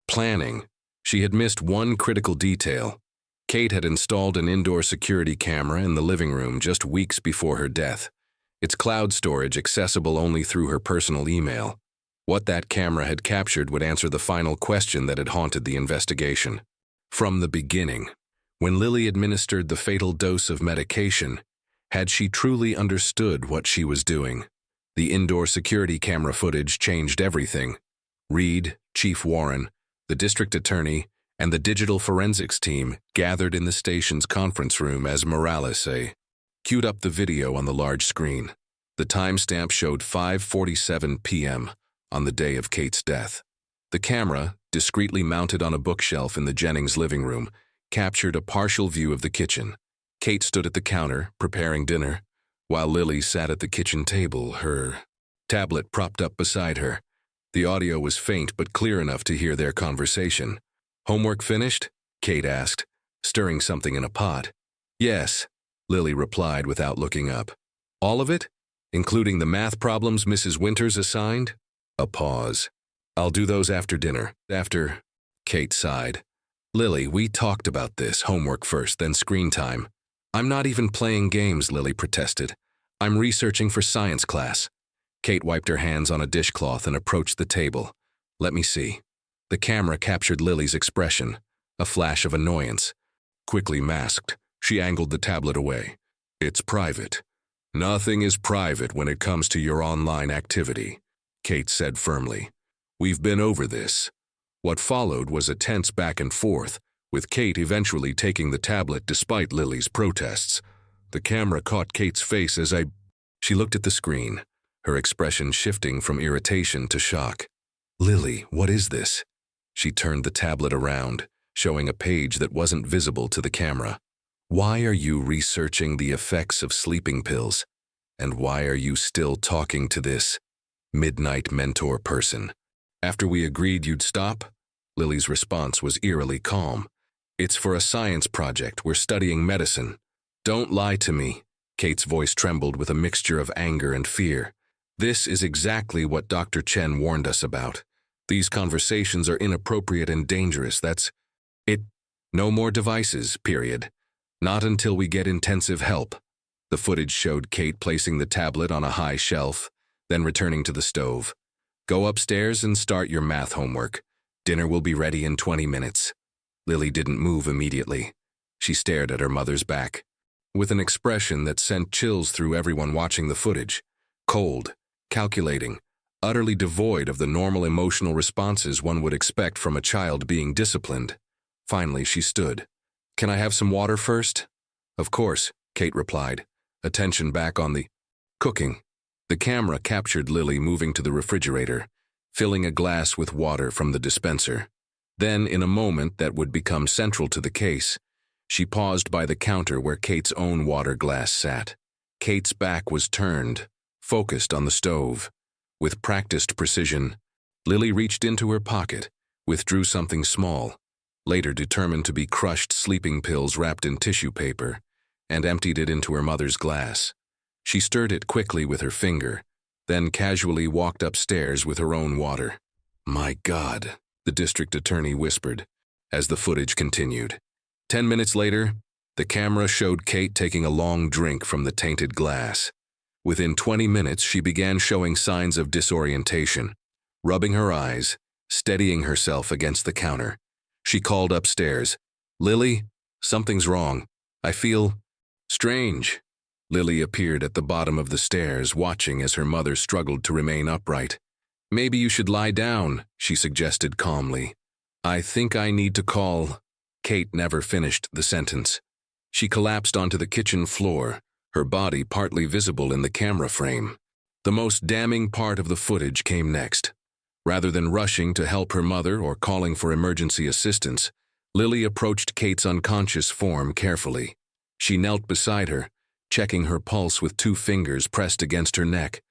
planning, she had missed one critical detail. Kate had installed an indoor security camera in the living room just weeks before her death, its cloud storage accessible only through her personal email. What that camera had captured would answer the final question that had haunted the investigation. From the beginning, when Lily administered the fatal dose of medication, had she truly understood what she was doing? The indoor security camera footage changed everything. Reed, Chief Warren, the district attorney, and the digital forensics team gathered in the station's conference room as Morales queued up the video on the large screen. The timestamp showed 5:47 p.m. on the day of Kate's death. The camera, discreetly mounted on a bookshelf in the Jennings living room, captured a partial view of the kitchen. Kate stood at the counter, preparing dinner, while Lily sat at the kitchen table, her tablet propped up beside her. The audio was faint but clear enough to hear their conversation. "Homework finished?" Kate asked, stirring something in a pot. "Yes," Lily replied without looking up. "All of it? Including the math problems Mrs. Winters assigned?" A pause. "I'll do those after dinner." "After?" Kate sighed. "Lily, we talked about this, homework first, then screen time." "I'm not even playing games," Lily protested. "I'm researching for science class." Kate wiped her hands on a dishcloth and approached the table. Let me see. The camera captured Lily's expression, a flash of annoyance. Quickly masked, she angled the tablet away. It's private. Nothing is private when it comes to your online activity, Kate said firmly. We've been over this. What followed was a tense back and forth, with Kate eventually taking the tablet despite Lily's protests. The camera caught Kate's face as she looked at the screen, her expression shifting from irritation to shock. Lily, what is this? She turned the tablet around, showing a page that wasn't visible to the camera. Why are you researching the effects of sleeping pills? And why are you still talking to this midnight mentor person? After we agreed you'd stop, Lily's response was eerily calm. It's for a science project. We're studying medicine. Don't lie to me. Kate's voice trembled with a mixture of anger and fear. This is exactly what Dr. Chen warned us about. These conversations are inappropriate and dangerous. That's it. No more devices, period. Not until we get intensive help. The footage showed Kate placing the tablet on a high shelf, then returning to the stove. Go upstairs and start your math homework. Dinner will be ready in 20 minutes. Lily didn't move immediately. She stared at her mother's back, with an expression that sent chills through everyone watching the footage. Cold, calculating, utterly devoid of the normal emotional responses one would expect from a child being disciplined. Finally, she stood. Can I have some water first? Of course, Kate replied, attention back on the cooking. The camera captured Lily moving to the refrigerator, filling a glass with water from the dispenser. Then, in a moment that would become central to the case, she paused by the counter where Kate's own water glass sat. Kate's back was turned, focused on the stove. With practiced precision, Lily reached into her pocket, withdrew something small, later determined to be crushed sleeping pills wrapped in tissue paper, and emptied it into her mother's glass. She stirred it quickly with her finger, then casually walked upstairs with her own water. My God, the district attorney whispered, as the footage continued. 10 minutes later, the camera showed Kate taking a long drink from the tainted glass. Within 20 minutes, she began showing signs of disorientation, rubbing her eyes, steadying herself against the counter. She called upstairs. Lily, something's wrong. I feel strange. Lily appeared at the bottom of the stairs, watching as her mother struggled to remain upright. Maybe you should lie down, she suggested calmly. I think I need to call. Kate never finished the sentence. She collapsed onto the kitchen floor, her body partly visible in the camera frame. The most damning part of the footage came next. Rather than rushing to help her mother or calling for emergency assistance, Lily approached Kate's unconscious form carefully. She knelt beside her, checking her pulse with 2 fingers pressed against her neck,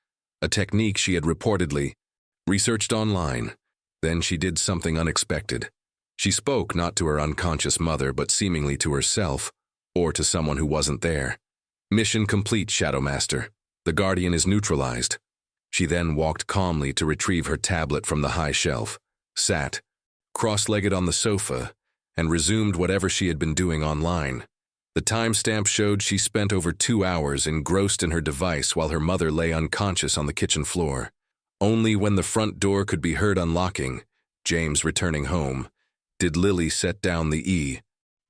a technique she had reportedly researched online. Then she did something unexpected. She spoke not to her unconscious mother but seemingly to herself, or to someone who wasn't there. Mission complete, Shadow Master. The Guardian is neutralized. She then walked calmly to retrieve her tablet from the high shelf, sat, cross-legged on the sofa, and resumed whatever she had been doing online. The timestamp showed she spent over 2 hours engrossed in her device while her mother lay unconscious on the kitchen floor. Only when the front door could be heard unlocking, James returning home, did Lily set down the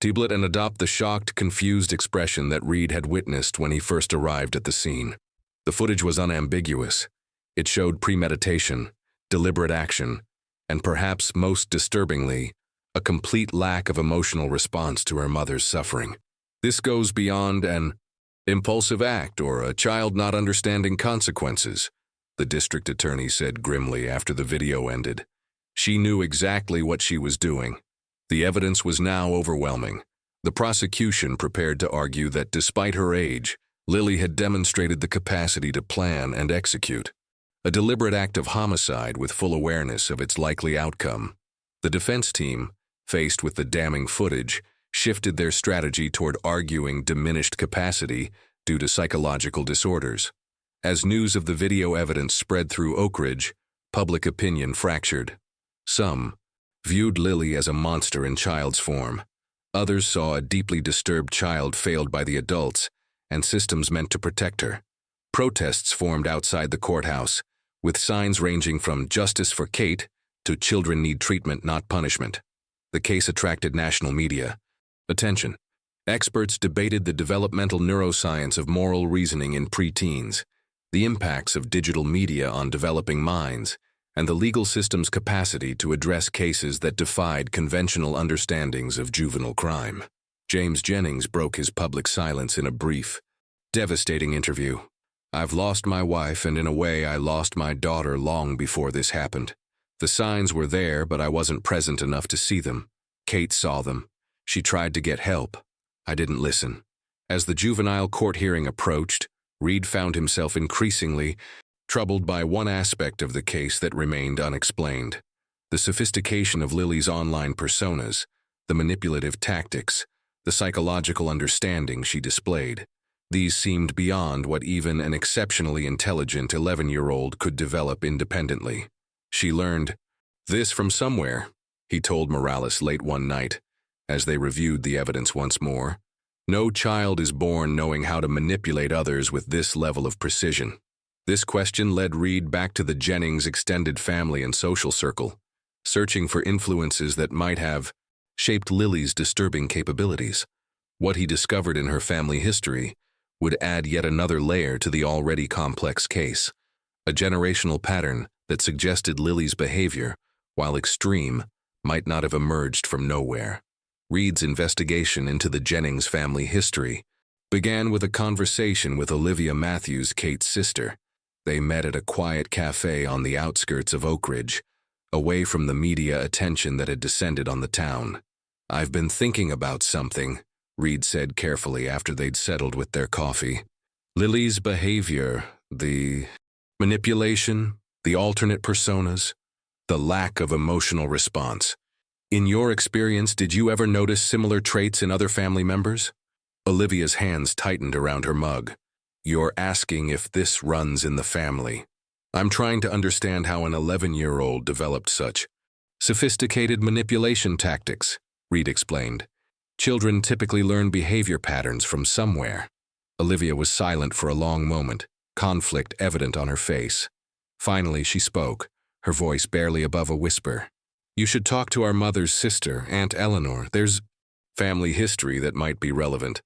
tablet and adopt the shocked, confused expression that Reed had witnessed when he first arrived at the scene. The footage was unambiguous. It showed premeditation, deliberate action, and perhaps most disturbingly, a complete lack of emotional response to her mother's suffering. This goes beyond an impulsive act or a child not understanding consequences, the district attorney said grimly after the video ended. She knew exactly what she was doing. The evidence was now overwhelming. The prosecution prepared to argue that despite her age, Lily had demonstrated the capacity to plan and execute. A deliberate act of homicide with full awareness of its likely outcome. The defense team, faced with the damning footage, shifted their strategy toward arguing diminished capacity due to psychological disorders. As news of the video evidence spread through Oak Ridge, public opinion fractured. Some viewed Lily as a monster in child's form. Others saw a deeply disturbed child failed by the adults and systems meant to protect her. Protests formed outside the courthouse, with signs ranging from "Justice for Kate" to "Children need treatment, not punishment." The case attracted national media attention. Experts debated the developmental neuroscience of moral reasoning in preteens, the impacts of digital media on developing minds, and the legal system's capacity to address cases that defied conventional understandings of juvenile crime. James Jennings broke his public silence in a brief, devastating interview. "I've lost my wife, and in a way I lost my daughter long before this happened. The signs were there, but I wasn't present enough to see them. Kate saw them. She tried to get help. I didn't listen." As the juvenile court hearing approached, Reed found himself increasingly troubled by one aspect of the case that remained unexplained: the sophistication of Lily's online personas, the manipulative tactics, the psychological understanding she displayed. These seemed beyond what even an exceptionally intelligent 11-year-old could develop independently. "She learned this from somewhere," he told Morales late one night, as they reviewed the evidence once more. "No child is born knowing how to manipulate others with this level of precision." This question led Reed back to the Jennings extended family and social circle, searching for influences that might have shaped Lily's disturbing capabilities. What he discovered in her family history would add yet another layer to the already complex case, a generational pattern that suggested Lily's behavior, while extreme, might not have emerged from nowhere. Reed's investigation into the Jennings family history began with a conversation with Olivia Matthews, Kate's sister. They met at a quiet cafe on the outskirts of Oak Ridge, away from the media attention that had descended on the town. "I've been thinking about something," Reed said carefully after they'd settled with their coffee. "Lily's behavior, the manipulation, the alternate personas, the lack of emotional response. In your experience, did you ever notice similar traits in other family members?" Olivia's hands tightened around her mug. "You're asking if this runs in the family." "I'm trying to understand how an 11-year-old developed such sophisticated manipulation tactics," Reed explained. "Children typically learn behavior patterns from somewhere." Olivia was silent for a long moment, conflict evident on her face. Finally, she spoke, her voice barely above a whisper. "You should talk to our mother's sister, Aunt Eleanor. There's family history that might be relevant."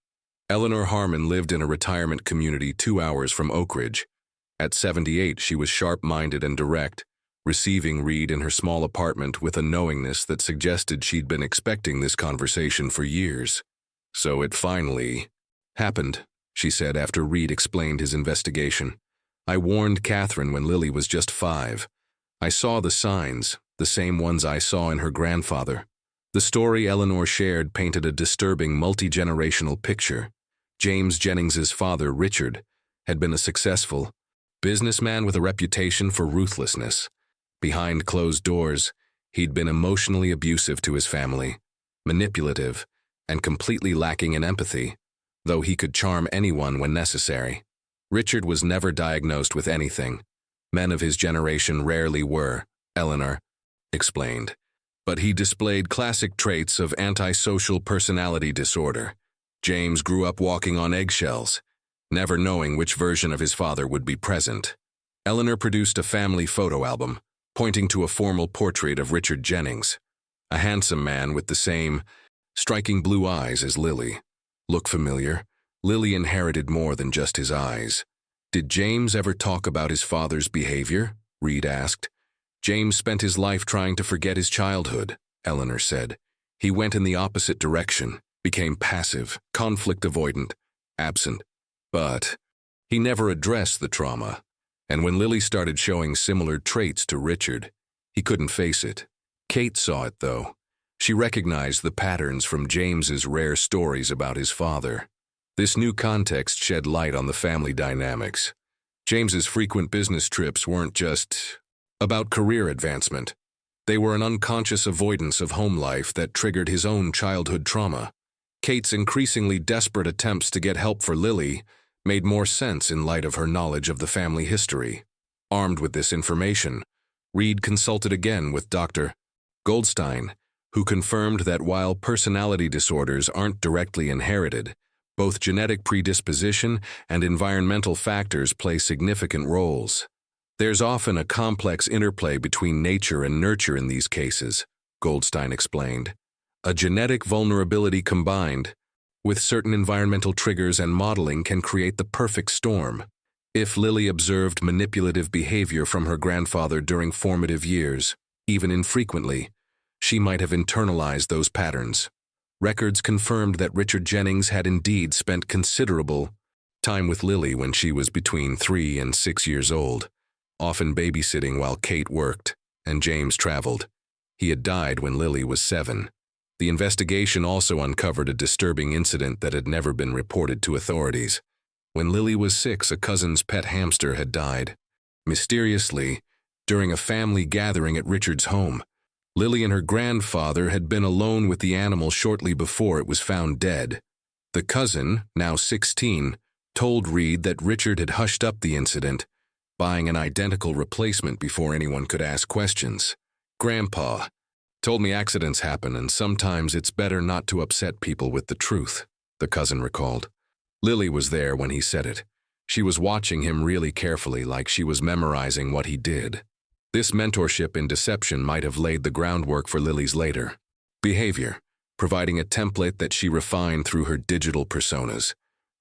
Eleanor Harmon lived in a retirement community 2 hours from Oak Ridge. At 78, she was sharp-minded and direct, receiving Reed in her small apartment with a knowingness that suggested she'd been expecting this conversation for years. "So it finally happened," she said after Reed explained his investigation. "I warned Catherine when Lily was just 5. I saw the signs, the same ones I saw in her grandfather." The story Eleanor shared painted a disturbing multi-generational picture. James Jennings's father, Richard, had been a successful businessman with a reputation for ruthlessness. Behind closed doors, he'd been emotionally abusive to his family, manipulative, and completely lacking in empathy, though he could charm anyone when necessary. Richard was never diagnosed with anything. Men of his generation rarely were, Eleanor explained. But he displayed classic traits of antisocial personality disorder. James grew up walking on eggshells, never knowing which version of his father would be present. Eleanor produced a family photo album, pointing to a formal portrait of Richard Jennings, a handsome man with the same striking blue eyes as Lily. Look familiar? Lily inherited more than just his eyes. "Did James ever talk about his father's behavior?" Reed asked. "James spent his life trying to forget his childhood," Eleanor said. "He went in the opposite direction, became passive, conflict avoidant, absent. But he never addressed the trauma. And when Lily started showing similar traits to Richard, he couldn't face it. Kate saw it, though. She recognized the patterns from James's rare stories about his father. This new context shed light on the family dynamics. James's frequent business trips weren't just about career advancement. They were an unconscious avoidance of home life that triggered his own childhood trauma. Kate's increasingly desperate attempts to get help for Lily made more sense in light of her knowledge of the family history. Armed with this information, Reed consulted again with Dr. Goldstein, who confirmed that while personality disorders aren't directly inherited, Both genetic predisposition and environmental factors play significant roles. There's often a complex interplay between nature and nurture in these cases, Goldstein explained. A genetic vulnerability combined with certain environmental triggers and modeling can create the perfect storm. If Lily observed manipulative behavior from her grandfather during formative years, even infrequently, she might have internalized those patterns. Records confirmed that Richard Jennings had indeed spent considerable time with Lily when she was between 3 and 6 years old, often babysitting while Kate worked and James traveled. He had died when Lily was 7. The investigation also uncovered a disturbing incident that had never been reported to authorities. When Lily was 6, a cousin's pet hamster had died. Mysteriously, during a family gathering at Richard's home, Lily and her grandfather had been alone with the animal shortly before it was found dead. The cousin, now 16, told Reed that Richard had hushed up the incident, buying an identical replacement before anyone could ask questions. "Grandpa told me accidents happen and sometimes it's better not to upset people with the truth," the cousin recalled. Lily was there when he said it. She was watching him really carefully, like she was memorizing what he did. This mentorship in deception might have laid the groundwork for Lily's later behavior, providing a template that she refined through her digital personas.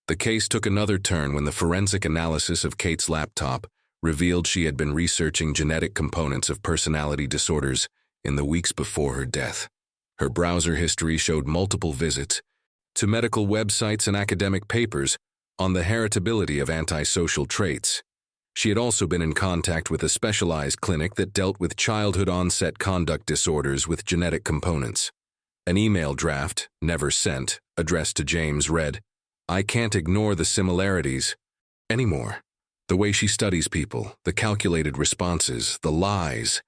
The case took another turn when the forensic analysis of Kate's laptop revealed she had been researching genetic components of personality disorders in the weeks before her death. Her browser history showed multiple visits to medical websites and academic papers on the heritability of antisocial traits. She had also been in contact with a specialized clinic that dealt with childhood-onset conduct disorders with genetic components. An email draft, never sent, addressed to James read, "I can't ignore the similarities anymore. The way she studies people, the calculated responses, the lies.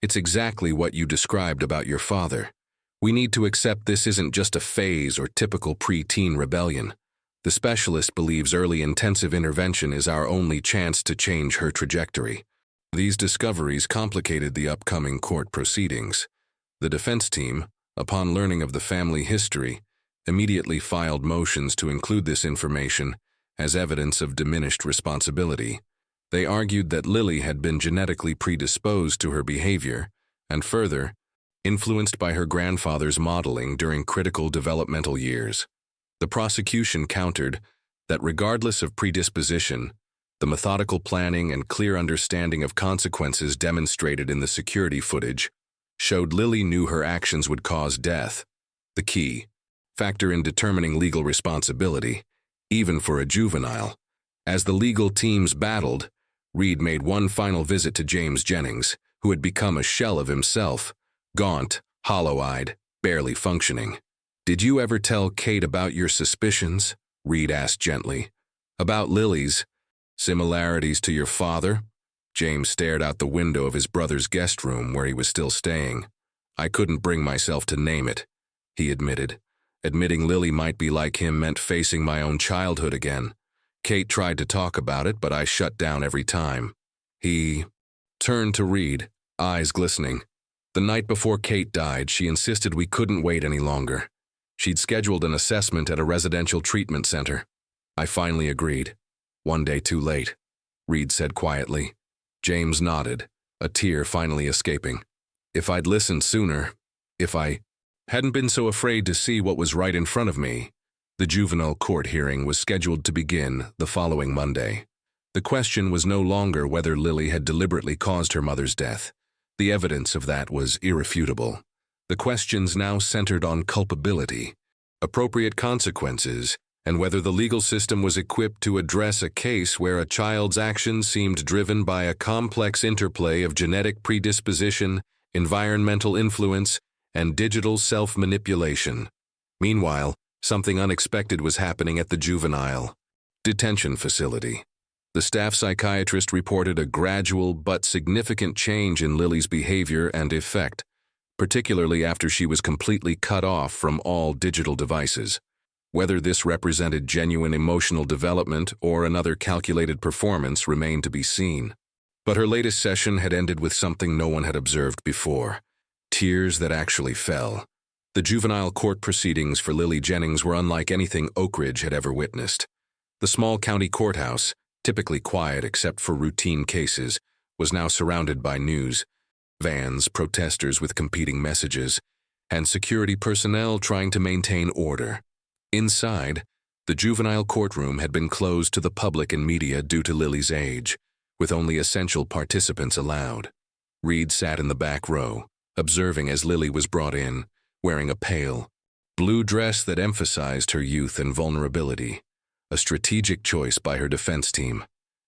It's exactly what you described about your father. We need to accept this isn't just a phase or typical pre-teen rebellion. The specialist believes early intensive intervention is our only chance to change her trajectory." These discoveries complicated the upcoming court proceedings. The defense team, upon learning of the family history, immediately filed motions to include this information as evidence of diminished responsibility. They argued that Lily had been genetically predisposed to her behavior, and further, influenced by her grandfather's modeling during critical developmental years. The prosecution countered that regardless of predisposition, the methodical planning and clear understanding of consequences demonstrated in the security footage showed Lily knew her actions would cause death, the key factor in determining legal responsibility, even for a juvenile. As the legal teams battled, Reed made one final visit to James Jennings, who had become a shell of himself, gaunt, hollow-eyed, barely functioning. "Did you ever tell Kate about your suspicions?" Reed asked gently. "About Lily's similarities to your father?" James stared out the window of his brother's guest room where he was still staying. "I couldn't bring myself to name it," he admitted. Admitting Lily might be like him meant facing my own childhood again. Kate tried to talk about it, but I shut down every time. He turned to Reed, eyes glistening. "The night before Kate died, she insisted we couldn't wait any longer. She'd scheduled an assessment at a residential treatment center. I finally agreed. One day too late," Reed said quietly. James nodded, a tear finally escaping. "If I'd listened sooner, if I hadn't been so afraid to see what was right in front of me." The juvenile court hearing was scheduled to begin the following Monday. The question was no longer whether Lily had deliberately caused her mother's death. The evidence of that was irrefutable. The questions now centered on culpability, appropriate consequences, and whether the legal system was equipped to address a case where a child's actions seemed driven by a complex interplay of genetic predisposition, environmental influence, and digital self-manipulation. Meanwhile, something unexpected was happening at the juvenile detention facility. The staff psychiatrist reported a gradual but significant change in Lily's behavior and effect, particularly after she was completely cut off from all digital devices. Whether this represented genuine emotional development or another calculated performance remained to be seen. But her latest session had ended with something no one had observed before: tears that actually fell. The juvenile court proceedings for Lily Jennings were unlike anything Oak Ridge had ever witnessed. The small county courthouse, typically quiet except for routine cases, was now surrounded by news, vans, protesters with competing messages, and security personnel trying to maintain order. Inside, the juvenile courtroom had been closed to the public and media due to Lily's age, with only essential participants allowed. Reed sat in the back row, observing as Lily was brought in, wearing a pale blue dress that emphasized her youth and vulnerability, a strategic choice by her defense team.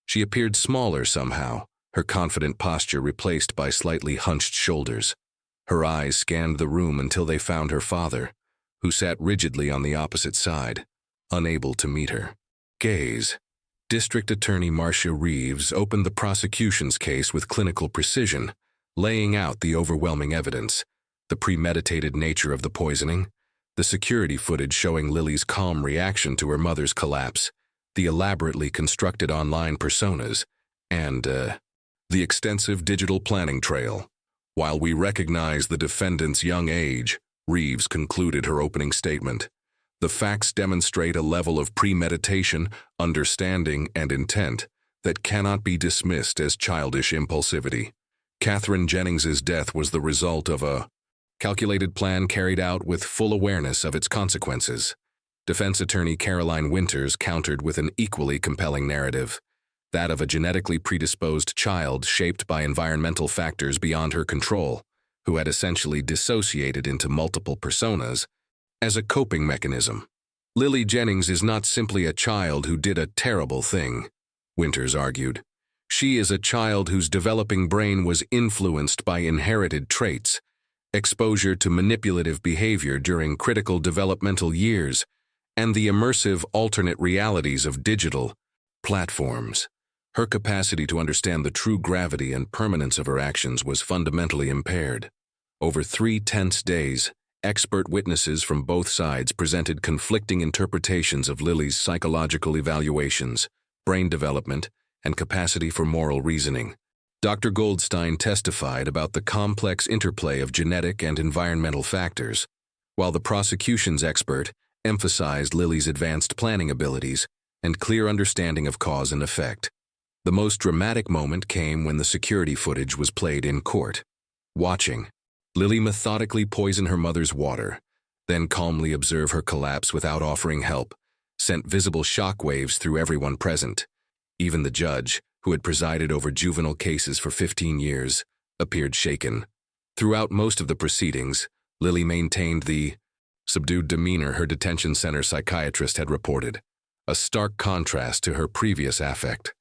She appeared smaller somehow, her confident posture replaced by slightly hunched shoulders. Her eyes scanned the room until they found her father, who sat rigidly on the opposite side, unable to meet her gaze. District Attorney Marcia Reeves opened the prosecution's case with clinical precision, laying out the overwhelming evidence, the premeditated nature of the poisoning, the security footage showing Lily's calm reaction to her mother's collapse, the elaborately constructed online personas, and the extensive digital planning trail. While we recognize the defendant's young age, Reeves concluded her opening statement, the facts demonstrate a level of premeditation, understanding, and intent that cannot be dismissed as childish impulsivity. Catherine Jennings's death was the result of a calculated plan carried out with full awareness of its consequences. Defense attorney Caroline Winters countered with an equally compelling narrative, that of a genetically predisposed child shaped by environmental factors beyond her control, who had essentially dissociated into multiple personas as a coping mechanism. Lily Jennings is not simply a child who did a terrible thing, Winters argued. She is a child whose developing brain was influenced by inherited traits, exposure to manipulative behavior during critical developmental years, and the immersive alternate realities of digital platforms. Her capacity to understand the true gravity and permanence of her actions was fundamentally impaired. Over 3 tense days, expert witnesses from both sides presented conflicting interpretations of Lily's psychological evaluations, brain development, and capacity for moral reasoning. Dr. Goldstein testified about the complex interplay of genetic and environmental factors, while the prosecution's expert emphasized Lily's advanced planning abilities and clear understanding of cause and effect. The most dramatic moment came when the security footage was played in court. Watching, Lily methodically poison her mother's water, then calmly observe her collapse without offering help, sent visible shock waves through everyone present. Even the judge, who had presided over juvenile cases for 15 years, appeared shaken. Throughout most of the proceedings, Lily maintained the subdued demeanor her detention center psychiatrist had reported, a stark contrast to her previous affect.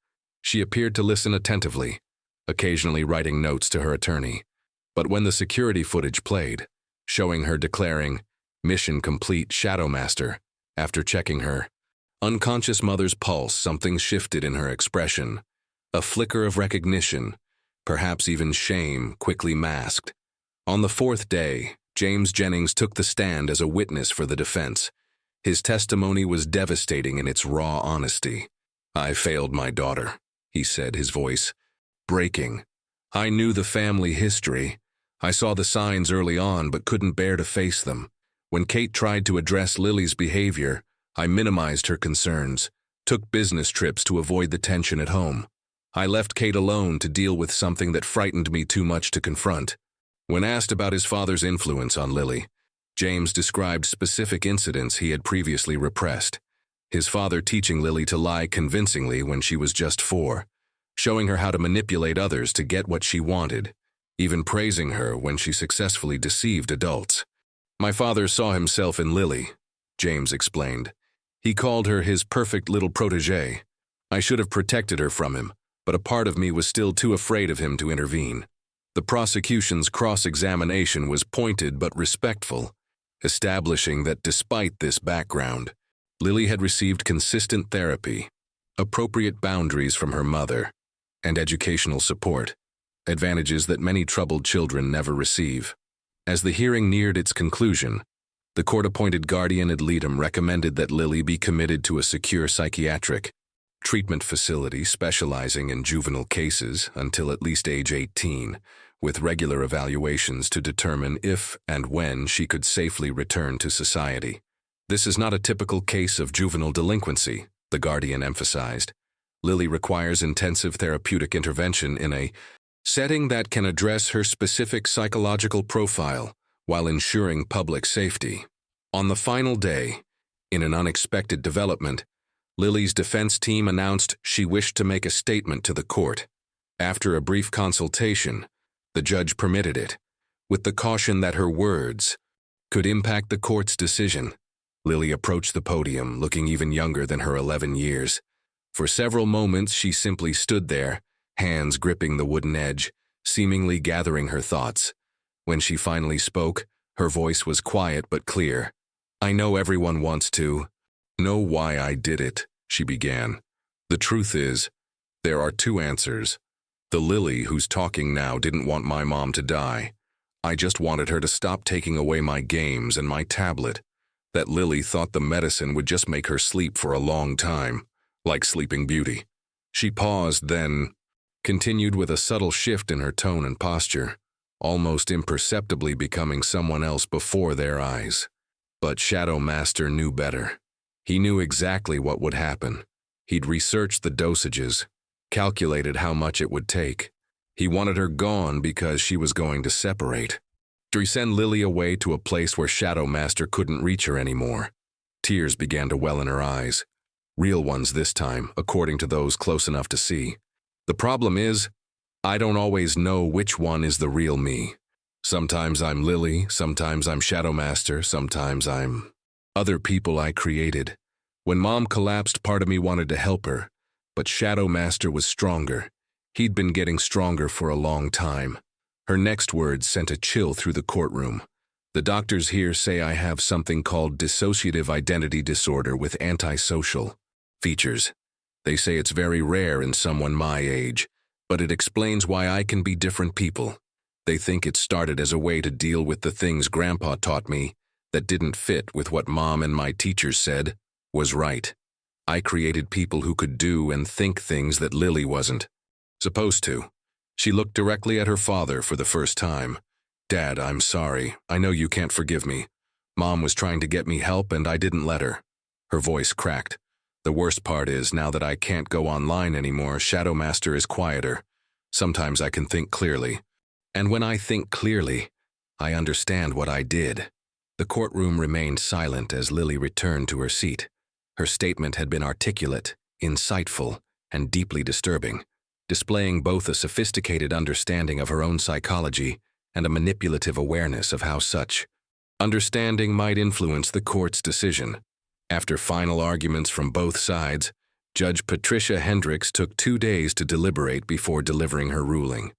She appeared to listen attentively, occasionally writing notes to her attorney. But when the security footage played, showing her declaring, "Mission complete, Shadow Master," after checking her unconscious mother's pulse, something shifted in her expression. A flicker of recognition, perhaps even shame, quickly masked. On the 4th day, James Jennings took the stand as a witness for the defense. His testimony was devastating in its raw honesty. "I failed my daughter," he said, his voice breaking. "I knew the family history. I saw the signs early on but couldn't bear to face them. When Kate tried to address Lily's behavior, I minimized her concerns, took business trips to avoid the tension at home. I left Kate alone to deal with something that frightened me too much to confront." When asked about his father's influence on Lily, James described specific incidents he had previously repressed. His father teaching Lily to lie convincingly when she was just 4, showing her how to manipulate others to get what she wanted, even praising her when she successfully deceived adults. "My father saw himself in Lily," James explained. "He called her his perfect little protégé. I should have protected her from him, but a part of me was still too afraid of him to intervene." The prosecution's cross-examination was pointed but respectful, establishing that despite this background, Lily had received consistent therapy, appropriate boundaries from her mother, and educational support, advantages that many troubled children never receive. As the hearing neared its conclusion, the court-appointed guardian ad litem recommended that Lily be committed to a secure psychiatric treatment facility specializing in juvenile cases until at least age 18, with regular evaluations to determine if and when she could safely return to society. This is not a typical case of juvenile delinquency, the guardian emphasized. Lily requires intensive therapeutic intervention in a setting that can address her specific psychological profile while ensuring public safety. On the final day, in an unexpected development, Lily's defense team announced she wished to make a statement to the court. After a brief consultation, the judge permitted it, with the caution that her words could impact the court's decision. Lily approached the podium, looking even younger than her 11 years. For several moments, she simply stood there, hands gripping the wooden edge, seemingly gathering her thoughts. When she finally spoke, her voice was quiet but clear. "I know everyone wants to know why I did it," she began. "The truth is, there are two answers. The Lily who's talking now didn't want my mom to die. I just wanted her to stop taking away my games and my tablet. That Lily thought the medicine would just make her sleep for a long time, like Sleeping Beauty." She paused, then continued with a subtle shift in her tone and posture, almost imperceptibly becoming someone else before their eyes. But Shadow Master knew better. He knew exactly what would happen. He'd researched the dosages, calculated how much it would take. He wanted her gone because she was going to separate. To send Lily away to a place where Shadow Master couldn't reach her anymore. Tears began to well in her eyes. Real ones this time, according to those close enough to see. "The problem is, I don't always know which one is the real me. Sometimes I'm Lily, sometimes I'm Shadow Master, sometimes I'm other people I created. When Mom collapsed, part of me wanted to help her, but Shadow Master was stronger. He'd been getting stronger for a long time." Her next words sent a chill through the courtroom. "The doctors here say I have something called dissociative identity disorder with antisocial features. They say it's very rare in someone my age, but it explains why I can be different people. They think it started as a way to deal with the things Grandpa taught me that didn't fit with what Mom and my teachers said was right. I created people who could do and think things that Lily wasn't supposed to." She looked directly at her father for the first time. "Dad, I'm sorry. I know you can't forgive me. Mom was trying to get me help and I didn't let her." Her voice cracked. "The worst part is, now that I can't go online anymore, Shadow Master is quieter. Sometimes I can think clearly. And when I think clearly, I understand what I did." The courtroom remained silent as Lily returned to her seat. Her statement had been articulate, insightful, and deeply disturbing, displaying both a sophisticated understanding of her own psychology and a manipulative awareness of how such understanding might influence the court's decision. After final arguments from both sides, Judge Patricia Hendricks took 2 days to deliberate before delivering her ruling.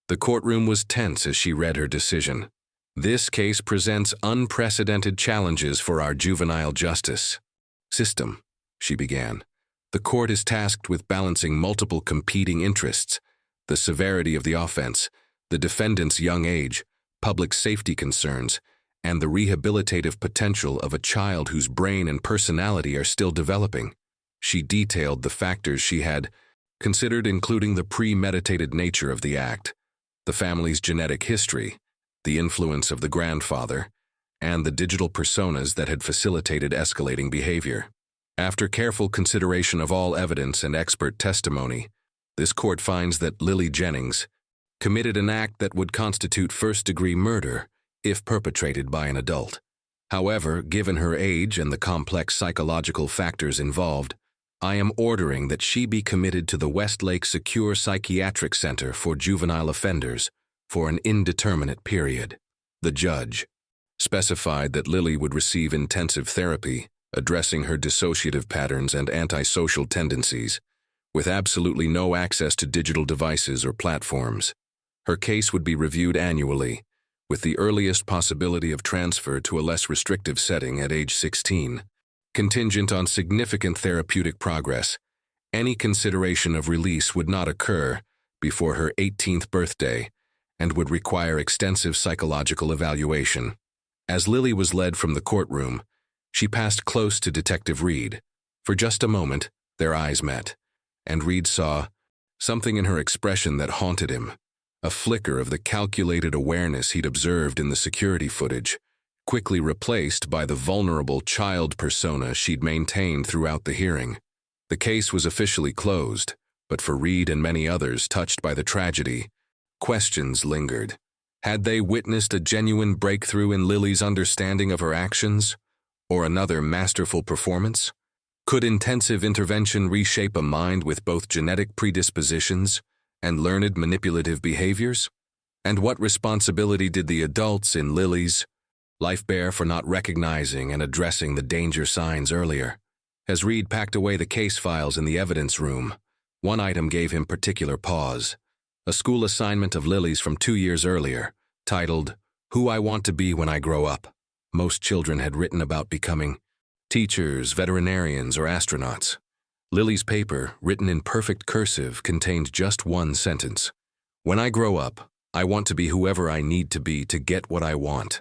The courtroom was tense as she read her decision. "This case presents unprecedented challenges for our juvenile justice system," she began. "The court is tasked with balancing multiple competing interests: the severity of the offense, the defendant's young age, public safety concerns, and the rehabilitative potential of a child whose brain and personality are still developing." She detailed the factors she had considered, including the premeditated nature of the act, the family's genetic history, the influence of the grandfather, and the digital personas that had facilitated escalating behavior. After careful consideration of all evidence and expert testimony, this court finds that Lily Jennings committed an act that would constitute first-degree murder if perpetrated by an adult. However, given her age and the complex psychological factors involved, I am ordering that she be committed to the Westlake Secure Psychiatric Center for Juvenile Offenders for an indeterminate period. The judge specified that Lily would receive intensive therapy, addressing her dissociative patterns and antisocial tendencies, with absolutely no access to digital devices or platforms. Her case would be reviewed annually, with the earliest possibility of transfer to a less restrictive setting at age 16. Contingent on significant therapeutic progress, any consideration of release would not occur before her 18th birthday and would require extensive psychological evaluation. As Lily was led from the courtroom, she passed close to Detective Reed. For just a moment, their eyes met, and Reed saw something in her expression that haunted him, a flicker of the calculated awareness he'd observed in the security footage, quickly replaced by the vulnerable child persona she'd maintained throughout the hearing. The case was officially closed, but for Reed and many others touched by the tragedy, questions lingered. Had they witnessed a genuine breakthrough in Lily's understanding of her actions, or another masterful performance? Could intensive intervention reshape a mind with both genetic predispositions and learned manipulative behaviors? And what responsibility did the adults in Lily's life bear for not recognizing and addressing the danger signs earlier? As Reed packed away the case files in the evidence room, one item gave him particular pause. A school assignment of Lily's from 2 years earlier, titled, "Who I Want to Be When I Grow Up." Most children had written about becoming teachers, veterinarians, or astronauts. Lily's paper, written in perfect cursive, contained just one sentence. "When I grow up, I want to be whoever I need to be to get what I want."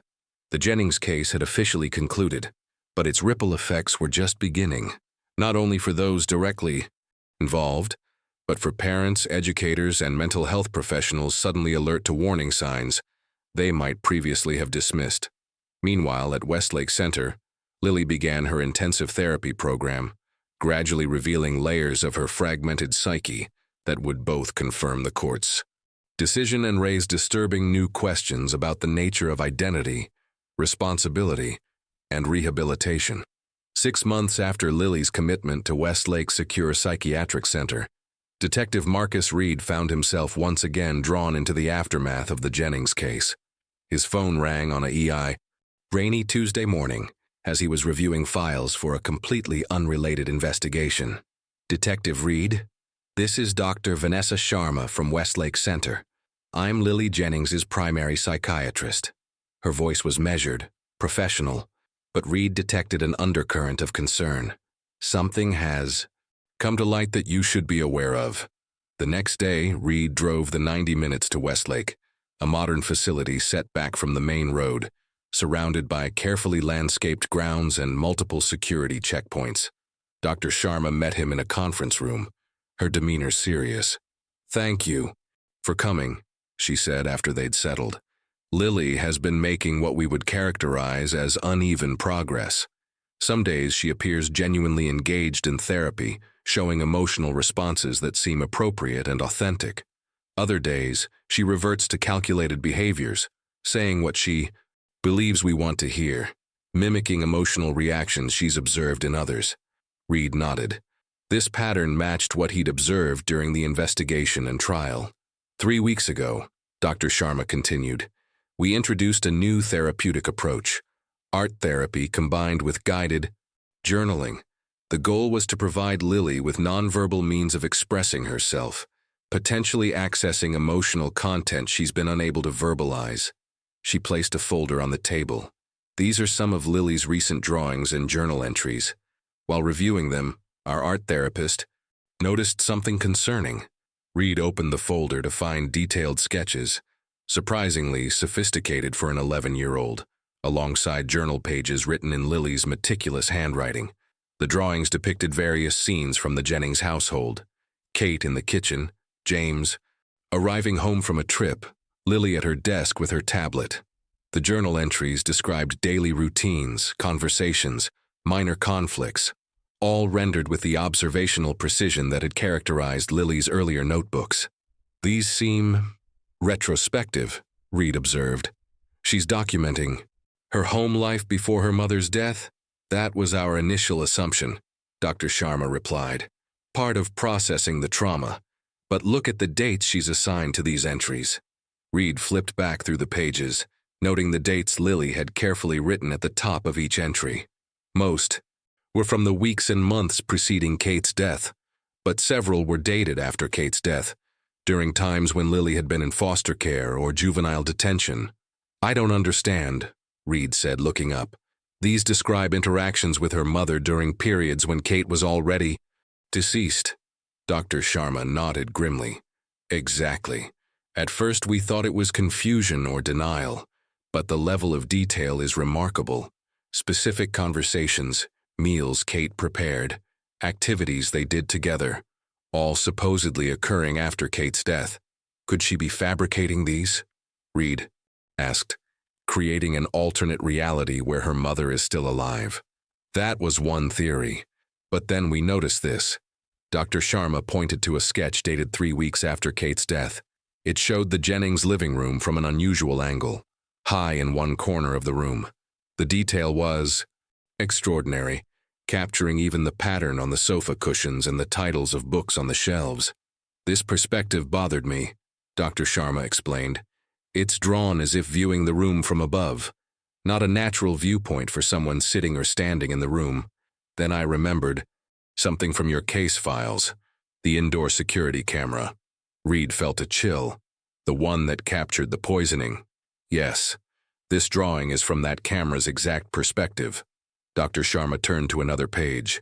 The Jennings case had officially concluded, but its ripple effects were just beginning, not only for those directly involved, but for parents, educators, and mental health professionals suddenly alert to warning signs they might previously have dismissed. Meanwhile, at Westlake Center, Lily began her intensive therapy program, gradually revealing layers of her fragmented psyche that would both confirm the court's decision and raise disturbing new questions about the nature of identity, responsibility, and rehabilitation. 6 months after Lily's commitment to Westlake Secure Psychiatric Center, Detective Marcus Reed found himself once again drawn into the aftermath of the Jennings case. His phone rang on a rainy Tuesday morning as he was reviewing files for a completely unrelated investigation. "Detective Reed, this is Dr. Vanessa Sharma from Westlake Center. I'm Lily Jennings's primary psychiatrist." Her voice was measured, professional, but Reed detected an undercurrent of concern. "Something has come to light that you should be aware of." The next day, Reed drove the 90 minutes to Westlake, a modern facility set back from the main road, surrounded by carefully landscaped grounds and multiple security checkpoints. Dr. Sharma met him in a conference room, her demeanor serious. "Thank you for coming," she said after they'd settled. "Lily has been making what we would characterize as uneven progress. Some days she appears genuinely engaged in therapy, showing emotional responses that seem appropriate and authentic. Other days, she reverts to calculated behaviors, saying what she believes we want to hear, mimicking emotional reactions she's observed in others." Reed nodded. This pattern matched what he'd observed during the investigation and trial. 3 weeks ago, Dr. Sharma continued, we introduced a new therapeutic approach, art therapy combined with guided journaling. The goal was to provide Lily with nonverbal means of expressing herself, potentially accessing emotional content she's been unable to verbalize. She placed a folder on the table. These are some of Lily's recent drawings and journal entries. While reviewing them, our art therapist noticed something concerning. Reed opened the folder to find detailed sketches, surprisingly sophisticated for an 11-year-old, alongside journal pages written in Lily's meticulous handwriting. The drawings depicted various scenes from the Jennings household: Kate in the kitchen, James arriving home from a trip, Lily at her desk with her tablet. The journal entries described daily routines, conversations, minor conflicts, all rendered with the observational precision that had characterized Lily's earlier notebooks. "These seem retrospective," Reed observed. "She's documenting her home life before her mother's death?" "That was our initial assumption," Dr. Sharma replied. "Part of processing the trauma. But look at the dates she's assigned to these entries." Reed flipped back through the pages, noting the dates Lily had carefully written at the top of each entry. Most were from the weeks and months preceding Kate's death, but several were dated after Kate's death, during times when Lily had been in foster care or juvenile detention. "I don't understand," Reed said, looking up. "These describe interactions with her mother during periods when Kate was already deceased." Dr. Sharma nodded grimly. "Exactly. At first we thought it was confusion or denial, but the level of detail is remarkable. Specific conversations, meals Kate prepared, activities they did together, all supposedly occurring after Kate's death. Could she be fabricating these? Reed asked, creating an alternate reality where her mother is still alive. That was one theory. But then we noticed this. Dr. Sharma pointed to a sketch dated 3 weeks after Kate's death. It showed the Jennings living room from an unusual angle, high in one corner of the room. The detail was extraordinary, capturing even the pattern on the sofa cushions and the titles of books on the shelves. This perspective bothered me, Dr. Sharma explained. It's drawn as if viewing the room from above, not a natural viewpoint for someone sitting or standing in the room. Then I remembered something from your case files, the indoor security camera. Reed felt a chill, the one that captured the poisoning. Yes, this drawing is from that camera's exact perspective. Dr. Sharma turned to another page.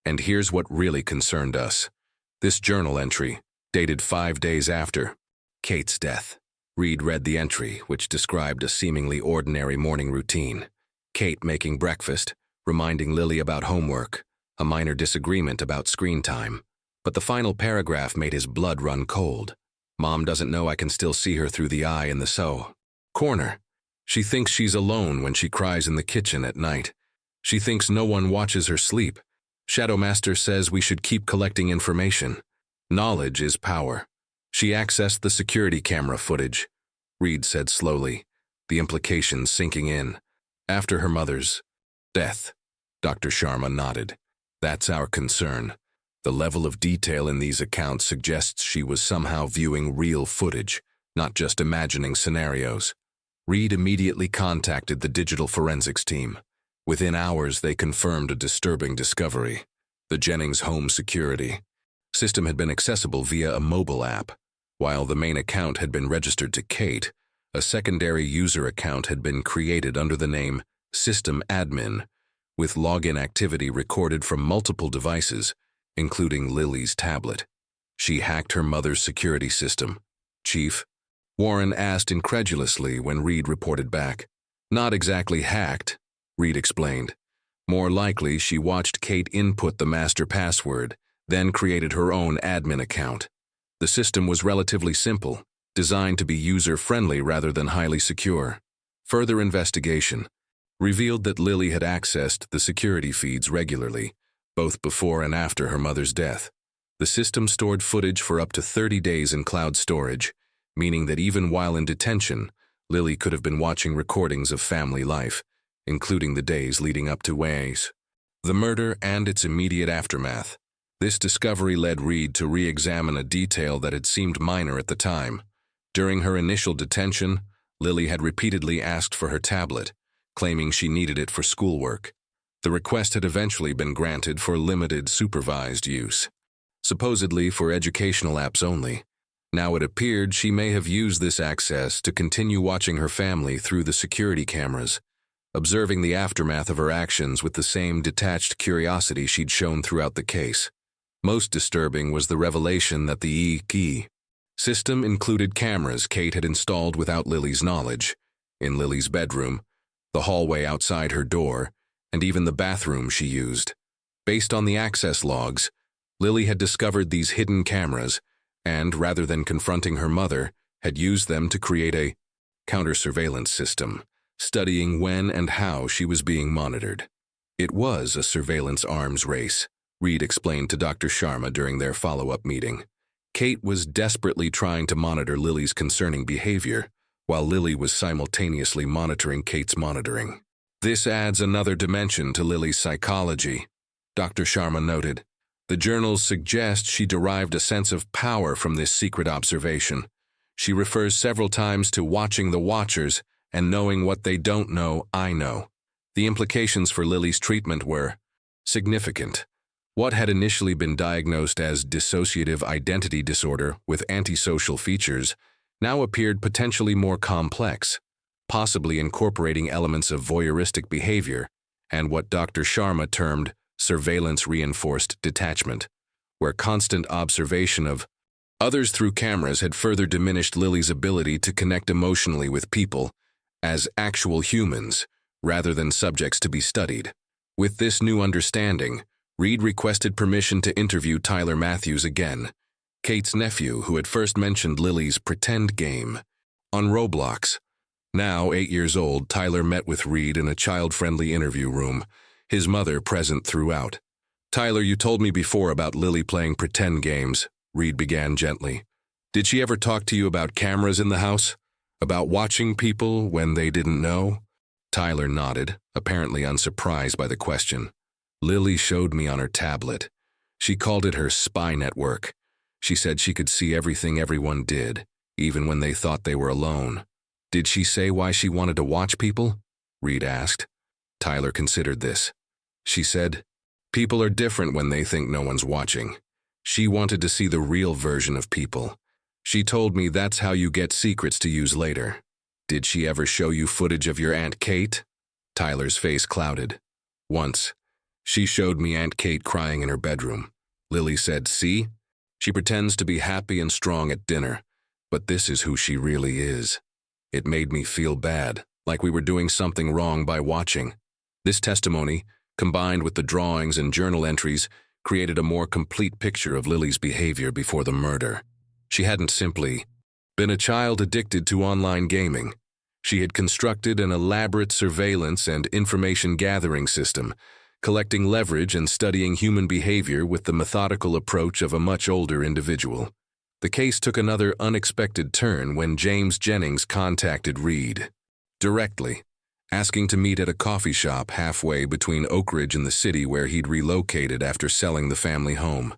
And here's what really concerned us. This journal entry, dated 5 days after Kate's death. Reed read the entry, which described a seemingly ordinary morning routine. Kate making breakfast, reminding Lily about homework, a minor disagreement about screen time. But the final paragraph made his blood run cold. Mom doesn't know I can still see her through the eye in the corner. She thinks she's alone when she cries in the kitchen at night. She thinks no one watches her sleep. Shadowmaster says we should keep collecting information. Knowledge is power. She accessed the security camera footage, Reed said slowly, the implications sinking in. After her mother's death. Dr. Sharma nodded. That's our concern. The level of detail in these accounts suggests she was somehow viewing real footage, not just imagining scenarios. Reed immediately contacted the digital forensics team. Within hours, they confirmed a disturbing discovery. The Jennings home security system had been accessible via a mobile app. While the main account had been registered to Kate, a secondary user account had been created under the name System Admin, with login activity recorded from multiple devices, including Lily's tablet. She hacked her mother's security system. Chief? Warren asked incredulously when Reed reported back. Not exactly hacked, Reed explained. More likely, she watched Kate input the master password, then created her own admin account. The system was relatively simple, designed to be user-friendly rather than highly secure. Further investigation revealed that Lily had accessed the security feeds regularly, both before and after her mother's death. The system stored footage for up to 30 days in cloud storage, meaning that even while in detention, Lily could have been watching recordings of family life, including the days leading up to the murder and its immediate aftermath. This discovery led Reed to re-examine a detail that had seemed minor at the time. During her initial detention, Lily had repeatedly asked for her tablet, claiming she needed it for schoolwork. The request had eventually been granted for limited supervised use, supposedly for educational apps only. Now it appeared she may have used this access to continue watching her family through the security cameras, observing the aftermath of her actions with the same detached curiosity she'd shown throughout the case. Most disturbing was the revelation that the EE system included cameras Kate had installed without Lily's knowledge, in Lily's bedroom, the hallway outside her door, and even the bathroom she used. Based on the access logs, Lily had discovered these hidden cameras and, rather than confronting her mother, had used them to create a counter-surveillance system, studying when and how she was being monitored. It was a surveillance arms race, Reed explained to Dr. Sharma during their follow-up meeting. Kate was desperately trying to monitor Lily's concerning behavior, while Lily was simultaneously monitoring Kate's monitoring. This adds another dimension to Lily's psychology, Dr. Sharma noted. The journals suggest she derived a sense of power from this secret observation. She refers several times to watching the watchers and knowing what they don't know, I know. The implications for Lily's treatment were significant. What had initially been diagnosed as dissociative identity disorder with antisocial features now appeared potentially more complex, possibly incorporating elements of voyeuristic behavior and what Dr. Sharma termed surveillance-reinforced detachment, where constant observation of others through cameras had further diminished Lily's ability to connect emotionally with people as actual humans rather than subjects to be studied. With this new understanding, Reed requested permission to interview Tyler Matthews again, Kate's nephew, who had first mentioned Lily's pretend game on Roblox. Now 8 years old, Tyler met with Reed in a child-friendly interview room, his mother present throughout. "Tyler, you told me before about Lily playing pretend games," Reed began gently. "Did she ever talk to you about cameras in the house? About watching people when they didn't know?" Tyler nodded, apparently unsurprised by the question. "Lily showed me on her tablet. She called it her spy network. She said she could see everything everyone did, even when they thought they were alone." "Did she say why she wanted to watch people?" Reed asked. Tyler considered this. "She said, people are different when they think no one's watching. She wanted to see the real version of people. She told me that's how you get secrets to use later." "Did she ever show you footage of your Aunt Kate?" Tyler's face clouded. "Once. She showed me Aunt Kate crying in her bedroom. Lily said, 'See? She pretends to be happy and strong at dinner, but this is who she really is.' It made me feel bad, like we were doing something wrong by watching." This testimony, combined with the drawings and journal entries, created a more complete picture of Lily's behavior before the murder. She hadn't simply been a child addicted to online gaming. She had constructed an elaborate surveillance and information gathering system, collecting leverage and studying human behavior with the methodical approach of a much older individual. The case took another unexpected turn when James Jennings contacted Reed directly, asking to meet at a coffee shop halfway between Oak Ridge and the city where he'd relocated after selling the family home.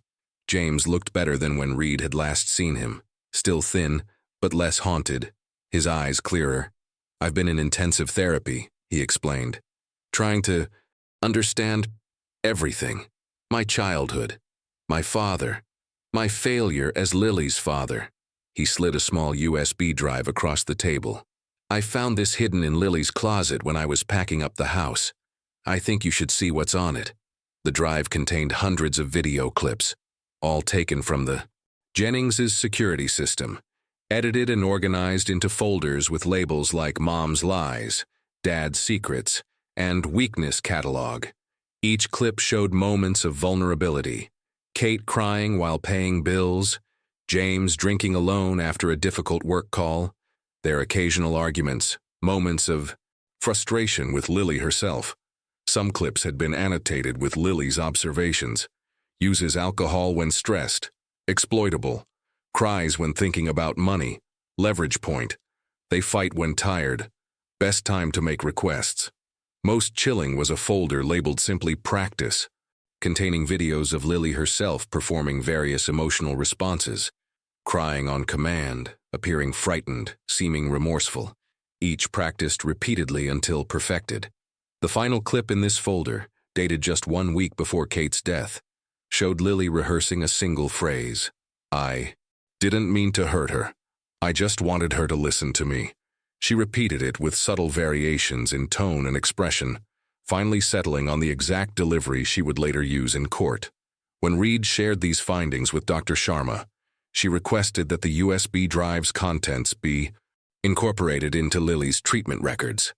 James looked better than when Reed had last seen him, still thin, but less haunted, his eyes clearer. "I've been in intensive therapy," he explained, "trying to understand everything. My childhood, my father, my failure as Lily's father." He slid a small USB drive across the table. "I found this hidden in Lily's closet when I was packing up the house. I think you should see what's on it." The drive contained hundreds of video clips, all taken from the Jennings's security system, edited and organized into folders with labels like Mom's Lies, Dad's Secrets, and Weakness Catalog. Each clip showed moments of vulnerability: Kate crying while paying bills, James drinking alone after a difficult work call, their occasional arguments, moments of frustration with Lily herself. Some clips had been annotated with Lily's observations: uses alcohol when stressed, exploitable, cries when thinking about money, leverage point, they fight when tired, best time to make requests. Most chilling was a folder labeled simply Practice, containing videos of Lily herself performing various emotional responses: crying on command, appearing frightened, seeming remorseful, each practiced repeatedly until perfected. The final clip in this folder, dated just 1 week before Kate's death, showed Lily rehearsing a single phrase: "I didn't mean to hurt her. I just wanted her to listen to me." She repeated it with subtle variations in tone and expression, finally settling on the exact delivery she would later use in court. When Reed shared these findings with Dr. Sharma, she requested that the USB drive's contents be incorporated into Lily's treatment records.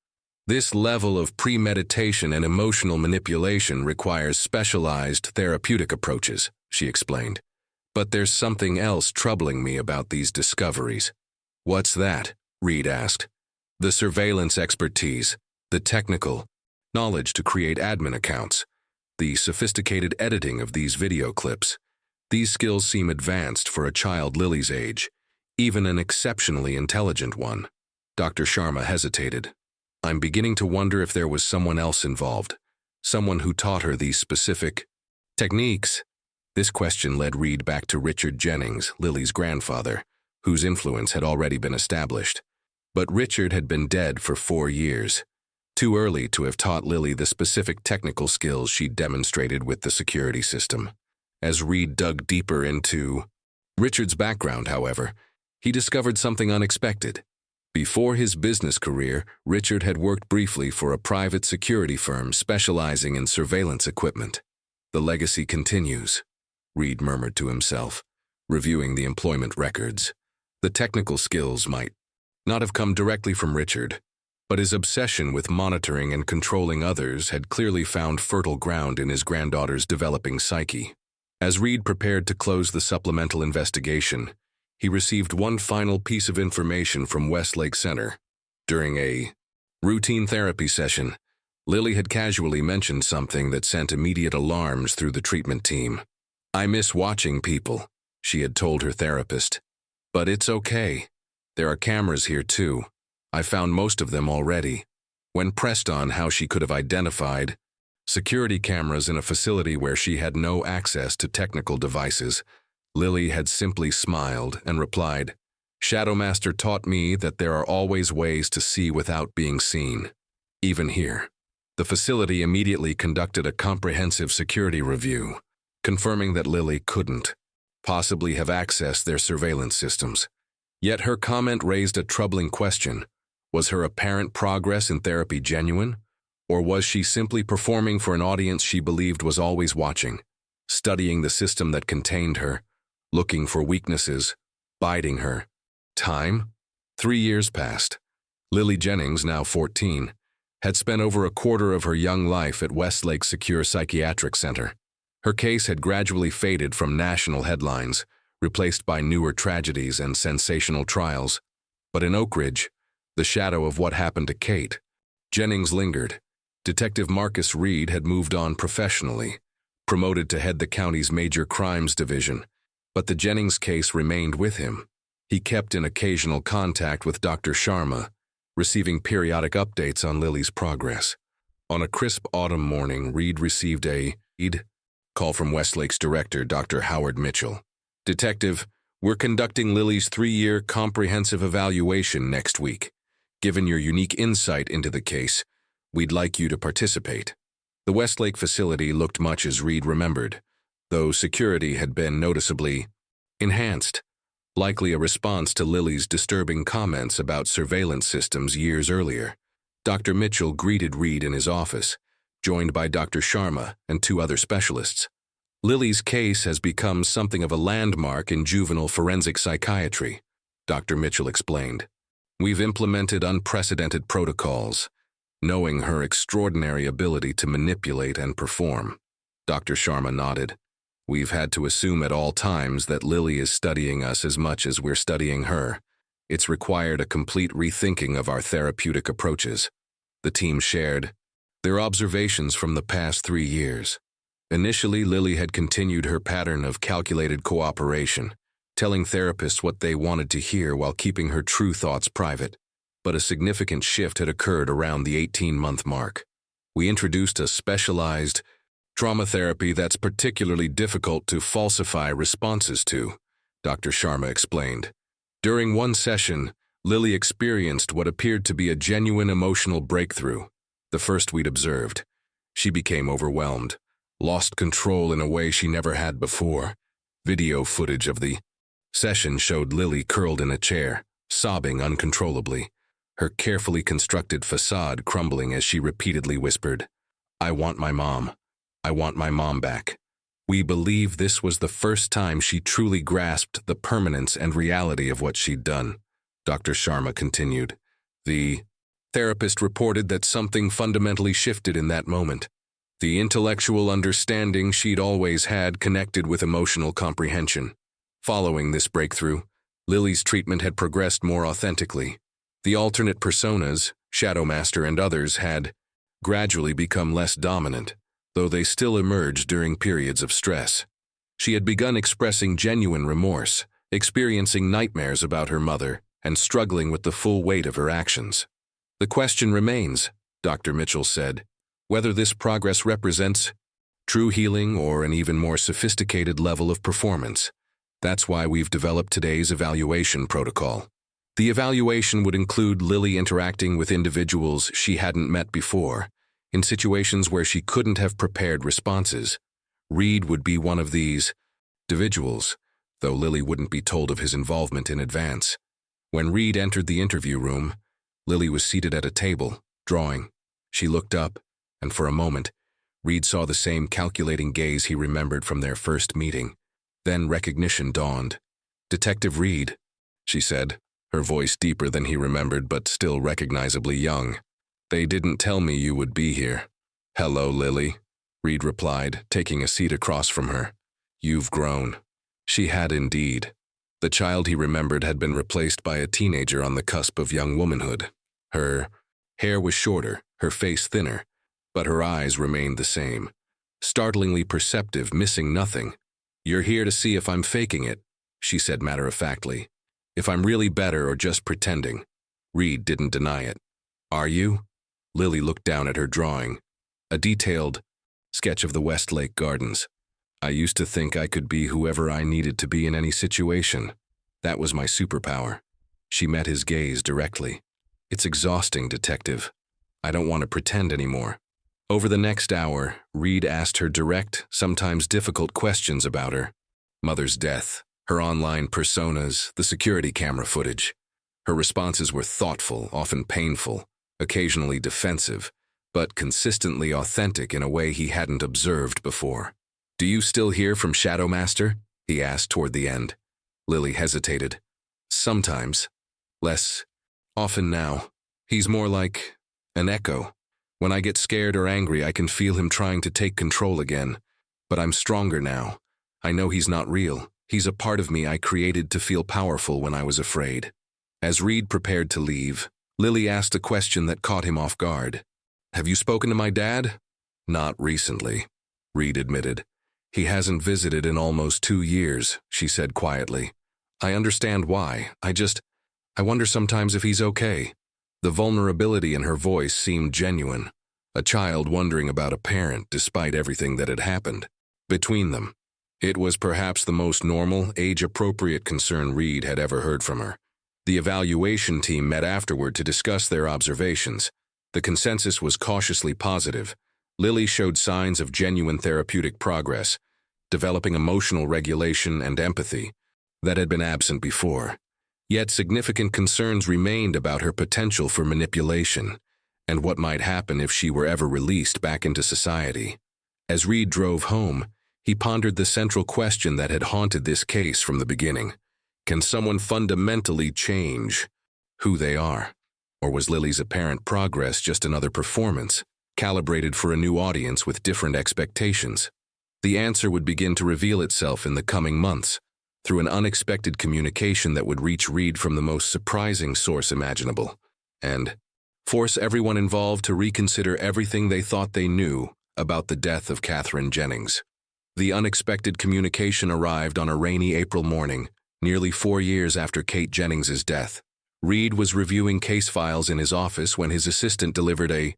"This level of premeditation and emotional manipulation requires specialized therapeutic approaches," she explained. "But there's something else troubling me about these discoveries." "What's that?" Reed asked. "The surveillance expertise, the technical knowledge to create admin accounts, the sophisticated editing of these video clips. These skills seem advanced for a child Lily's age, even an exceptionally intelligent one." Dr. Sharma hesitated. "I'm beginning to wonder if there was someone else involved, someone who taught her these specific techniques." This question led Reed back to Richard Jennings, Lily's grandfather, whose influence had already been established. But Richard had been dead for 4 years, too early to have taught Lily the specific technical skills she'd demonstrated with the security system. As Reed dug deeper into Richard's background, however, he discovered something unexpected. Before his business career, Richard had worked briefly for a private security firm specializing in surveillance equipment. "The legacy continues," Reed murmured to himself, reviewing the employment records. The technical skills might not have come directly from Richard, but his obsession with monitoring and controlling others had clearly found fertile ground in his granddaughter's developing psyche. As Reed prepared to close the supplemental investigation, he received one final piece of information from Westlake Center. During a routine therapy session, Lily had casually mentioned something that sent immediate alarms through the treatment team. "I miss watching people," she had told her therapist. "But it's okay. There are cameras here too. I found most of them already." When pressed on how she could have identified security cameras in a facility where she had no access to technical devices, Lily had simply smiled and replied, "Shadowmaster taught me that there are always ways to see without being seen. Even here." The facility immediately conducted a comprehensive security review, confirming that Lily couldn't possibly have accessed their surveillance systems. Yet her comment raised a troubling question. Was her apparent progress in therapy genuine? Or was she simply performing for an audience she believed was always watching, studying the system that contained her, looking for weaknesses, biding her time? 3 years passed. Lily Jennings, now 14, had spent over a quarter of her young life at Westlake Secure Psychiatric Center. Her case had gradually faded from national headlines, replaced by newer tragedies and sensational trials. But in Oak Ridge, the shadow of what happened to Kate, Jennings lingered. Detective Marcus Reed had moved on professionally, promoted to head the county's major crimes division, but the Jennings case remained with him. He kept in occasional contact with Dr. Sharma, receiving periodic updates on Lily's progress. On a crisp autumn morning, Reed received a call from Westlake's director, Dr. Howard Mitchell. "Detective, we're conducting Lily's 3-year comprehensive evaluation next week. Given your unique insight into the case, we'd like you to participate." The Westlake facility looked much as Reed remembered, though security had been noticeably enhanced, likely a response to Lily's disturbing comments about surveillance systems years earlier. Dr. Mitchell greeted Reed in his office, joined by Dr. Sharma and 2 other specialists. "Lily's case has become something of a landmark in juvenile forensic psychiatry," Dr. Mitchell explained. "We've implemented unprecedented protocols, knowing her extraordinary ability to manipulate and perform." Dr. Sharma nodded. "We've had to assume at all times that Lily is studying us as much as we're studying her. It's required a complete rethinking of our therapeutic approaches." The team shared their observations from the past 3 years. Initially, Lily had continued her pattern of calculated cooperation, telling therapists what they wanted to hear while keeping her true thoughts private. But a significant shift had occurred around the 18-month mark. "We introduced a specialized trauma therapy that's particularly difficult to falsify responses to," Dr. Sharma explained. During one session, Lily experienced what appeared to be a genuine emotional breakthrough, the first we'd observed. She became overwhelmed, lost control in a way she never had before. Video footage of the session showed Lily curled in a chair, sobbing uncontrollably, her carefully constructed facade crumbling as she repeatedly whispered, "I want my mom. I want my mom back." We believe this was the first time she truly grasped the permanence and reality of what she'd done, Dr. Sharma continued. The therapist reported that something fundamentally shifted in that moment. The intellectual understanding she'd always had connected with emotional comprehension. Following this breakthrough, Lily's treatment had progressed more authentically. The alternate personas, Shadowmaster and others, had gradually become less dominant, though they still emerged during periods of stress. She had begun expressing genuine remorse, experiencing nightmares about her mother, and struggling with the full weight of her actions. "The question remains," Dr. Mitchell said, "whether this progress represents true healing or an even more sophisticated level of performance. That's why we've developed today's evaluation protocol." The evaluation would include Lily interacting with individuals she hadn't met before, in situations where she couldn't have prepared responses. Reed would be one of these individuals, though Lily wouldn't be told of his involvement in advance. When Reed entered the interview room, Lily was seated at a table, drawing. She looked up, and for a moment, Reed saw the same calculating gaze he remembered from their first meeting. Then recognition dawned. "Detective Reed," she said, her voice deeper than he remembered but still recognizably young. "They didn't tell me you would be here." "Hello, Lily," Reed replied, taking a seat across from her. You've grown. She had indeed. The child he remembered had been replaced by a teenager on the cusp of young womanhood. Her hair was shorter, her face thinner, but her eyes remained the same. Startlingly perceptive, missing nothing. "You're here to see if I'm faking it," she said matter-of-factly. "If I'm really better or just pretending." Reed didn't deny it. "Are you?" Lily looked down at her drawing. A detailed sketch of the Westlake Gardens. "I used to think I could be whoever I needed to be in any situation. That was my superpower." She met his gaze directly. "It's exhausting, Detective. I don't want to pretend anymore." Over the next hour, Reed asked her direct, sometimes difficult questions about her mother's death, her online personas, the security camera footage. Her responses were thoughtful, often painful, occasionally defensive, but consistently authentic in a way he hadn't observed before. "Do you still hear from Shadow Master?" he asked toward the end. Lily hesitated. "Sometimes. Less often now. He's more like an echo. When I get scared or angry, I can feel him trying to take control again. But I'm stronger now. I know he's not real. He's a part of me I created to feel powerful when I was afraid." As Reed prepared to leave, Lily asked a question that caught him off guard. "Have you spoken to my dad?" "Not recently," Reed admitted. "He hasn't visited in almost 2 years," she said quietly. "I understand why. I wonder sometimes if he's okay." The vulnerability in her voice seemed genuine, a child wondering about a parent despite everything that had happened between them. It was perhaps the most normal, age-appropriate concern Reed had ever heard from her. The evaluation team met afterward to discuss their observations. The consensus was cautiously positive. Lily showed signs of genuine therapeutic progress, developing emotional regulation and empathy that had been absent before. Yet significant concerns remained about her potential for manipulation and what might happen if she were ever released back into society. As Reed drove home, he pondered the central question that had haunted this case from the beginning. Can someone fundamentally change who they are? Or was Lily's apparent progress just another performance, calibrated for a new audience with different expectations? The answer would begin to reveal itself in the coming months, through an unexpected communication that would reach Reed from the most surprising source imaginable, and force everyone involved to reconsider everything they thought they knew about the death of Katherine Jennings. The unexpected communication arrived on a rainy April morning, nearly 4 years after Kate Jennings's death. Reed was reviewing case files in his office when his assistant delivered a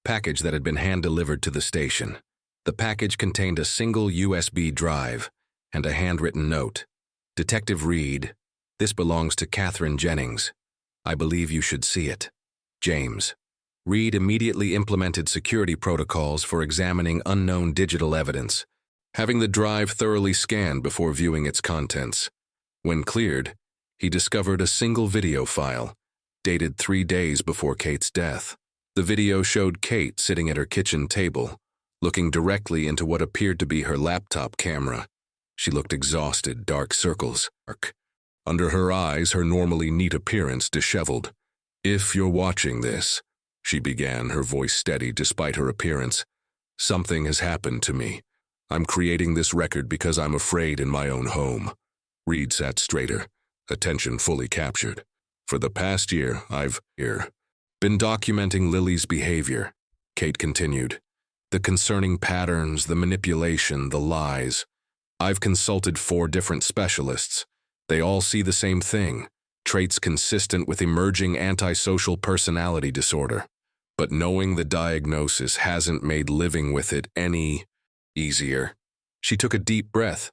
package that had been hand-delivered to the station. The package contained a single USB drive and a handwritten note. "Detective Reed, this belongs to Katherine Jennings. I believe you should see it. James." Reed immediately implemented security protocols for examining unknown digital evidence, having the drive thoroughly scanned before viewing its contents. When cleared, he discovered a single video file, dated 3 days before Kate's death. The video showed Kate sitting at her kitchen table, looking directly into what appeared to be her laptop camera. She looked exhausted, dark circles. Under her eyes, her normally neat appearance disheveled. "If you're watching this," she began, her voice steady despite her appearance, "something has happened to me. I'm creating this record because I'm afraid in my own home." Reed sat straighter, attention fully captured. "For the past year, I've been documenting Lily's behavior," Kate continued. "The concerning patterns, the manipulation, the lies. I've consulted 4 different specialists. They all see the same thing, traits consistent with emerging antisocial personality disorder. But knowing the diagnosis hasn't made living with it any easier." She took a deep breath.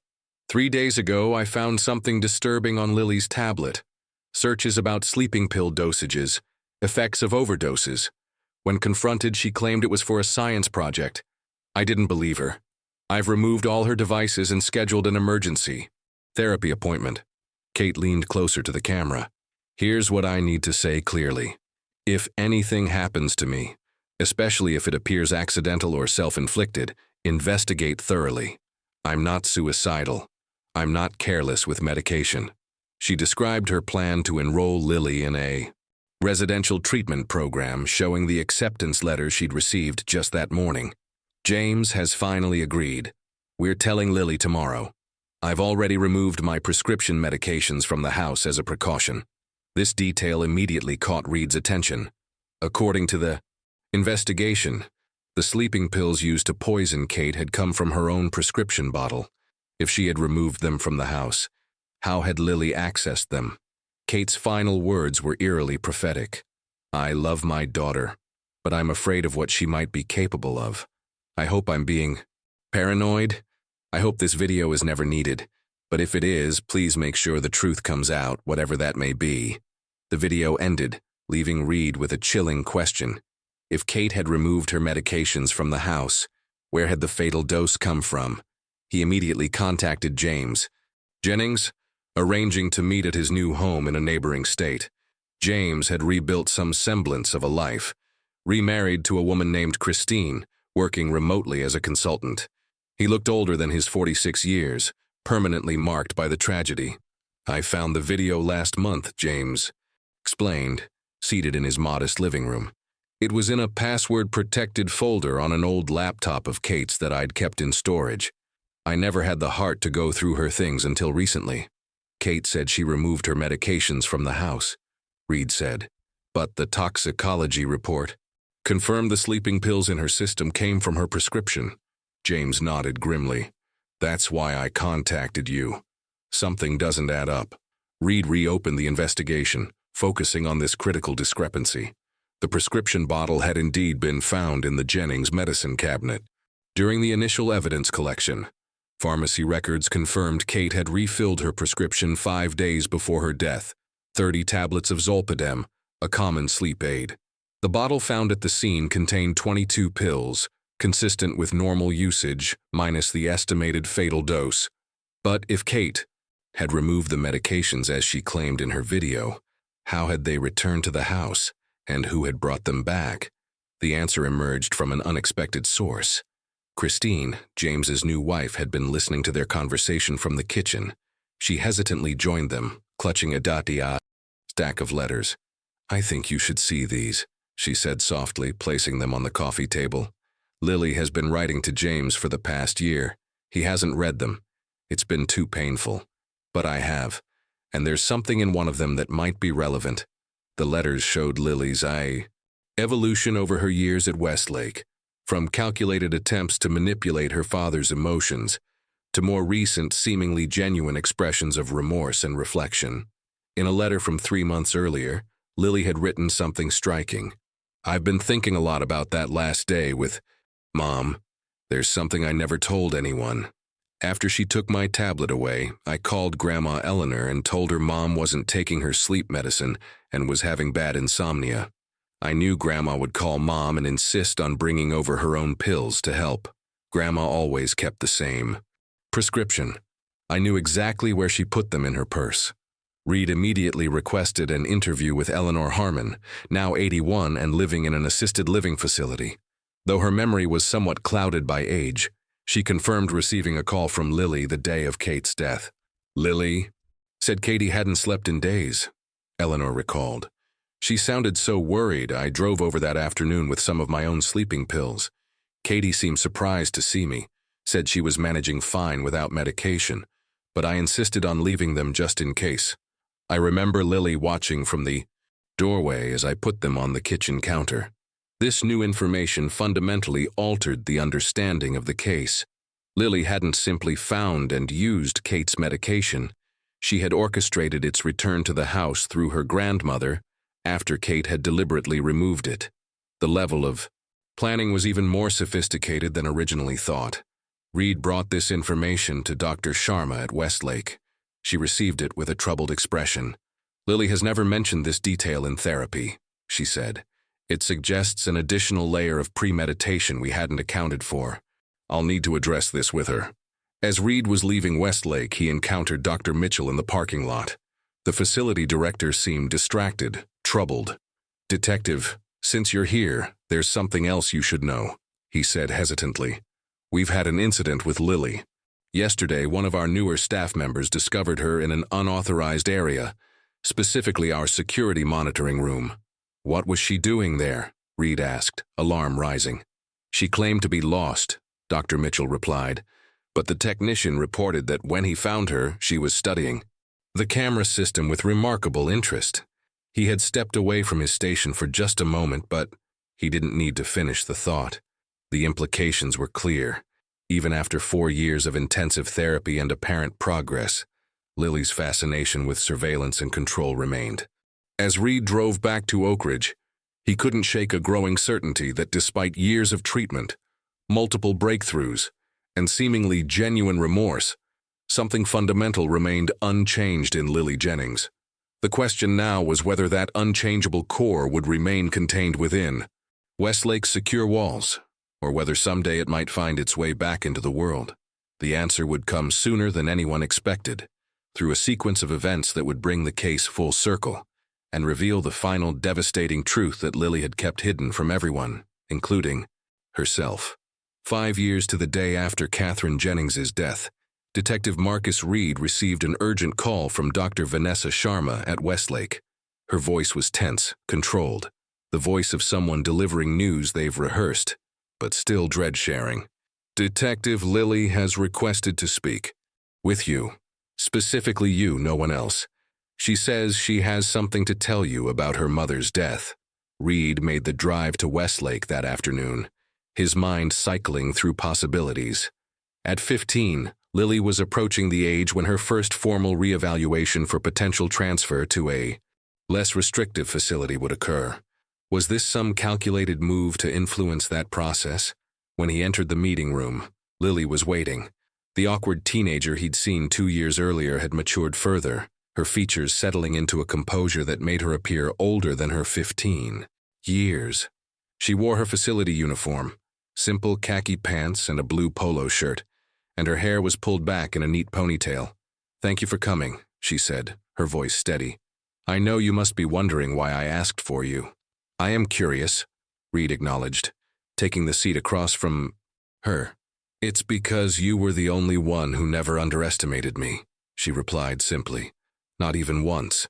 3 days ago, I found something disturbing on Lily's tablet. Searches about sleeping pill dosages, effects of overdoses. When confronted, she claimed it was for a science project. I didn't believe her. I've removed all her devices and scheduled an emergency therapy appointment. Kate leaned closer to the camera. "Here's what I need to say clearly. If anything happens to me, especially if it appears accidental or self-inflicted, investigate thoroughly. I'm not suicidal. I'm not careless with medication." She described her plan to enroll Lily in a residential treatment program, showing the acceptance letter she'd received just that morning. "James has finally agreed. We're telling Lily tomorrow. I've already removed my prescription medications from the house as a precaution. This detail immediately caught Reed's attention. According to the investigation, the sleeping pills used to poison Kate had come from her own prescription bottle. If she had removed them from the house, how had Lily accessed them? Kate's final words were eerily prophetic. I love my daughter, but I'm afraid of what she might be capable of. I hope I'm being paranoid. I hope this video is never needed, but if it is, please make sure the truth comes out, whatever that may be. The video ended, leaving Reed with a chilling question. If Kate had removed her medications from the house, where had the fatal dose come from? He immediately contacted James Jennings, arranging to meet at his new home in a neighboring state. James had rebuilt some semblance of a life, remarried to a woman named Christine, working remotely as a consultant. He looked older than his 46 years, permanently marked by the tragedy. I found the video last month, James explained, seated in his modest living room. It was in a password-protected folder on an old laptop of Kate's that I'd kept in storage. I never had the heart to go through her things until recently. Kate said she removed her medications from the house, Reed said. But the toxicology report confirmed the sleeping pills in her system came from her prescription. James nodded grimly. That's why I contacted you. Something doesn't add up. Reed reopened the investigation, focusing on this critical discrepancy. The prescription bottle had indeed been found in the Jennings medicine cabinet. During the initial evidence collection, pharmacy records confirmed Kate had refilled her prescription 5 days before her death, 30 tablets of Zolpidem, a common sleep aid. The bottle found at the scene contained 22 pills, consistent with normal usage, minus the estimated fatal dose. But if Kate had removed the medications as she claimed in her video, how had they returned to the house, and who had brought them back? The answer emerged from an unexpected source. Christine, James's new wife, had been listening to their conversation from the kitchen. She hesitantly joined them, clutching a stack of letters. I think you should see these, she said softly, placing them on the coffee table. Lily has been writing to James for the past year. He hasn't read them. It's been too painful. But I have, and there's something in one of them that might be relevant. The letters showed Lily's evolution over her years at Westlake, from calculated attempts to manipulate her father's emotions, to more recent, seemingly genuine expressions of remorse and reflection. In a letter from 3 months earlier, Lily had written something striking. I've been thinking a lot about that last day with Mom. There's something I never told anyone. After she took my tablet away, I called Grandma Eleanor and told her Mom wasn't taking her sleep medicine and was having bad insomnia. I knew Grandma would call Mom and insist on bringing over her own pills to help. Grandma always kept the same prescription. I knew exactly where she put them in her purse. Reed immediately requested an interview with Eleanor Harmon, now 81 and living in an assisted living facility. Though her memory was somewhat clouded by age, she confirmed receiving a call from Lily the day of Kate's death. Lily said Katie hadn't slept in days, Eleanor recalled. She sounded so worried I drove over that afternoon with some of my own sleeping pills. Katie seemed surprised to see me, said she was managing fine without medication, but I insisted on leaving them just in case. I remember Lily watching from the doorway as I put them on the kitchen counter. This new information fundamentally altered the understanding of the case. Lily hadn't simply found and used Kate's medication. She had orchestrated its return to the house through her grandmother after Kate had deliberately removed it. The level of planning was even more sophisticated than originally thought. Reed brought this information to Dr. Sharma at Westlake. She received it with a troubled expression. Lily has never mentioned this detail in therapy, she said. It suggests an additional layer of premeditation we hadn't accounted for. I'll need to address this with her. As Reed was leaving Westlake, he encountered Dr. Mitchell in the parking lot. The facility director seemed distracted, troubled. Detective, since you're here, there's something else you should know, he said hesitantly. We've had an incident with Lily. Yesterday, one of our newer staff members discovered her in an unauthorized area, specifically our security monitoring room. What was she doing there? Reed asked, alarm rising. She claimed to be lost, Dr. Mitchell replied, but the technician reported that when he found her, she was studying the camera system with remarkable interest. He had stepped away from his station for just a moment, but he didn't need to finish the thought. The implications were clear. Even after 4 years of intensive therapy and apparent progress, Lily's fascination with surveillance and control remained. As Reed drove back to Oak Ridge, he couldn't shake a growing certainty that despite years of treatment, multiple breakthroughs, and seemingly genuine remorse, something fundamental remained unchanged in Lily Jennings. The question now was whether that unchangeable core would remain contained within Westlake's secure walls, or whether someday it might find its way back into the world. The answer would come sooner than anyone expected, through a sequence of events that would bring the case full circle and reveal the final devastating truth that Lily had kept hidden from everyone, including herself. 5 years to the day after Catherine Jennings's death, Detective Marcus Reed received an urgent call from Dr. Vanessa Sharma at Westlake. Her voice was tense, controlled, the voice of someone delivering news they've rehearsed, but still dread sharing. Detective Lily has requested to speak with you. Specifically you, no one else. She says she has something to tell you about her mother's death. Reed made the drive to Westlake that afternoon, his mind cycling through possibilities. At 15, Lily was approaching the age when her first formal reevaluation for potential transfer to a less restrictive facility would occur. Was this some calculated move to influence that process? When he entered the meeting room, Lily was waiting. The awkward teenager he'd seen 2 years earlier had matured further, her features settling into a composure that made her appear older than her 15 years. She wore her facility uniform, simple khaki pants and a blue polo shirt, and her hair was pulled back in a neat ponytail. "Thank you for coming," she said, her voice steady. "I know you must be wondering why I asked for you." "I am curious," Reed acknowledged, taking the seat across from her. "It's because you were the only one who never underestimated me," she replied simply. "Not even once.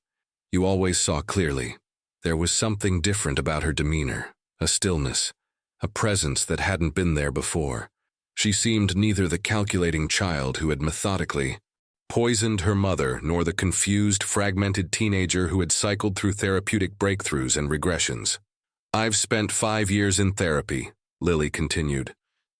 You always saw clearly." There was something different about her demeanor, a stillness, a presence that hadn't been there before. She seemed neither the calculating child who had methodically poisoned her mother, nor the confused, fragmented teenager who had cycled through therapeutic breakthroughs and regressions. "I've spent 5 years in therapy," Lily continued.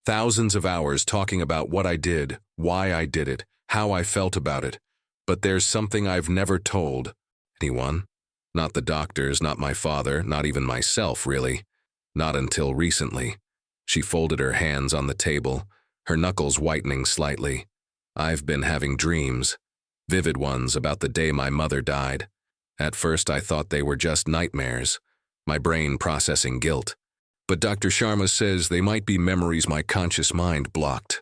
"Thousands of hours talking about what I did, why I did it, how I felt about it. But there's something I've never told anyone. Not the doctors, not my father, not even myself, really. Not until recently." She folded her hands on the table, her knuckles whitening slightly. "I've been having dreams, vivid ones about the day my mother died. At first I thought they were just nightmares, my brain processing guilt. But Dr. Sharma says they might be memories my conscious mind blocked."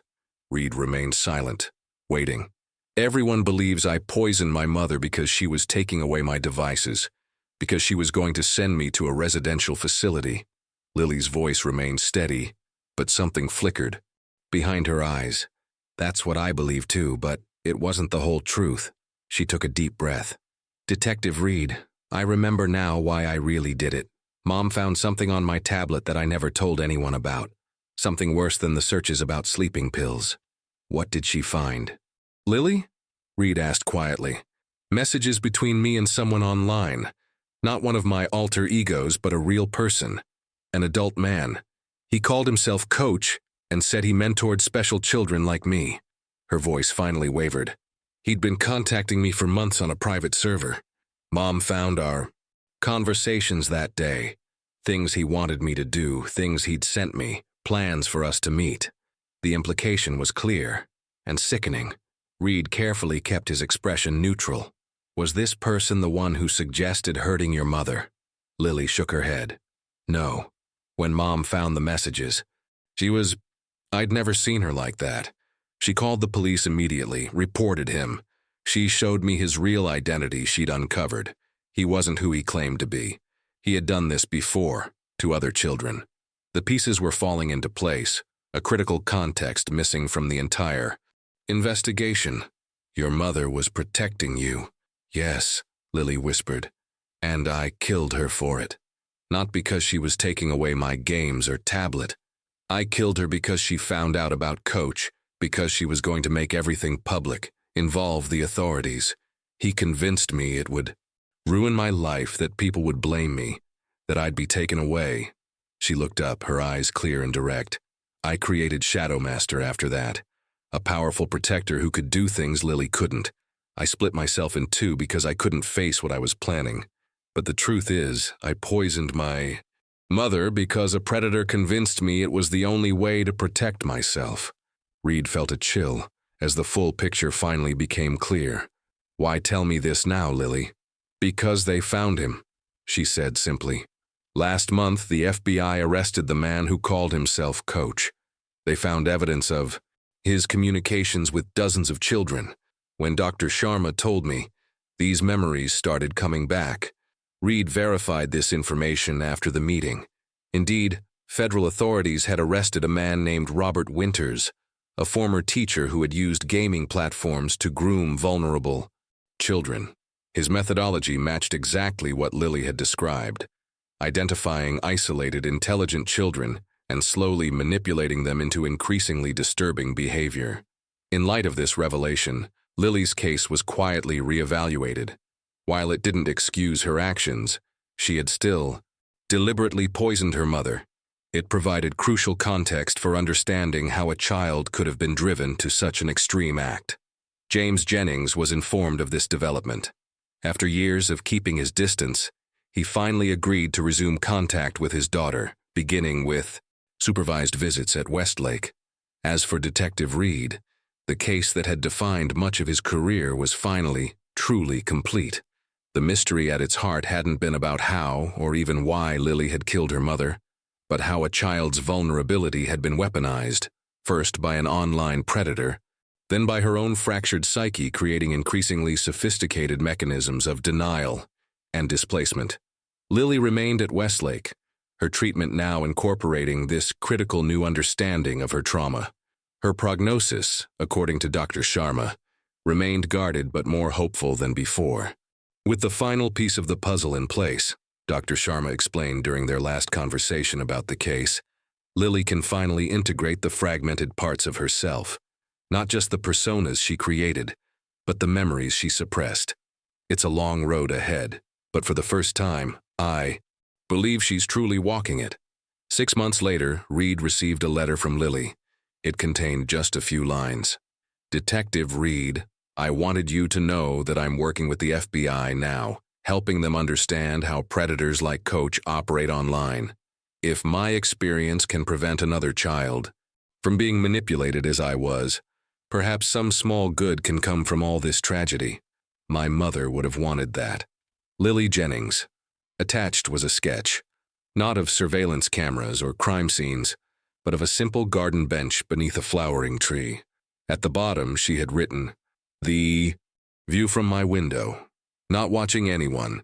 Reed remained silent, waiting. "Everyone believes I poisoned my mother because she was taking away my devices, because she was going to send me to a residential facility." Lily's voice remained steady, but something flickered behind her eyes. "That's what I believe too, but it wasn't the whole truth." She took a deep breath. "Detective Reed, I remember now why I really did it. Mom found something on my tablet that I never told anyone about. Something worse than the searches about sleeping pills." "What did she find?" "Lily?" Reed asked quietly. "Messages between me and someone online. Not one of my alter egos, but a real person. An adult man. He called himself Coach and said he mentored special children like me." Her voice finally wavered. "He'd been contacting me for months on a private server. Mom found our conversations that day. Things he wanted me to do, things he'd sent me, plans for us to meet." The implication was clear and sickening. Reed carefully kept his expression neutral. "Was this person the one who suggested hurting your mother?" Lily shook her head. "No. When Mom found the messages, I'd never seen her like that. She called the police immediately, reported him. She showed me his real identity she'd uncovered. He wasn't who he claimed to be. He had done this before, to other children. The pieces were falling into place, a critical context missing from the entire investigation. Your mother was protecting you. Yes, Lily whispered, and I killed her for it. Not because she was taking away my games or tablet. I killed her because she found out about Coach because she was going to make everything public, involve the authorities. He convinced me it would ruin my life, that people would blame me, that I'd be taken away. She looked up, her eyes clear and direct. I created Shadow Master after that, a powerful protector who could do things Lily couldn't. I split myself in two because I couldn't face what I was planning. But the truth is, I poisoned my mother because a predator convinced me it was the only way to protect myself. Reed felt a chill as the full picture finally became clear. Why tell me this now, Lily? Because they found him, she said simply. Last month, the FBI arrested the man who called himself Coach. They found evidence of his communications with dozens of children. When Dr. Sharma told me, these memories started coming back. Reed verified this information after the meeting. Indeed, federal authorities had arrested a man named Robert Winters, a former teacher who had used gaming platforms to groom vulnerable children. His methodology matched exactly what Lily had described, identifying isolated, intelligent children and slowly manipulating them into increasingly disturbing behavior. In light of this revelation, Lily's case was quietly reevaluated. While it didn't excuse her actions, she had still deliberately poisoned her mother. It provided crucial context for understanding how a child could have been driven to such an extreme act. James Jennings was informed of this development. After years of keeping his distance, he finally agreed to resume contact with his daughter, beginning with supervised visits at Westlake. As for Detective Reed, the case that had defined much of his career was finally, truly complete. The mystery at its heart hadn't been about how or even why Lily had killed her mother, but how a child's vulnerability had been weaponized, first by an online predator, then by her own fractured psyche, creating increasingly sophisticated mechanisms of denial and displacement. Lily remained at Westlake, her treatment now incorporating this critical new understanding of her trauma. Her prognosis, according to Dr. Sharma, remained guarded but more hopeful than before. With the final piece of the puzzle in place, Dr. Sharma explained during their last conversation about the case, Lily can finally integrate the fragmented parts of herself, not just the personas she created, but the memories she suppressed. It's a long road ahead, but for the first time, I believe she's truly walking it. 6 months later, Reed received a letter from Lily. It contained just a few lines. Detective Reed, I wanted you to know that I'm working with the FBI now, helping them understand how predators like Coach operate online. If my experience can prevent another child from being manipulated as I was, perhaps some small good can come from all this tragedy. My mother would have wanted that. Lily Jennings. Attached was a sketch, not of surveillance cameras or crime scenes, but of a simple garden bench beneath a flowering tree. At the bottom, she had written, "The view from my window. Not watching anyone,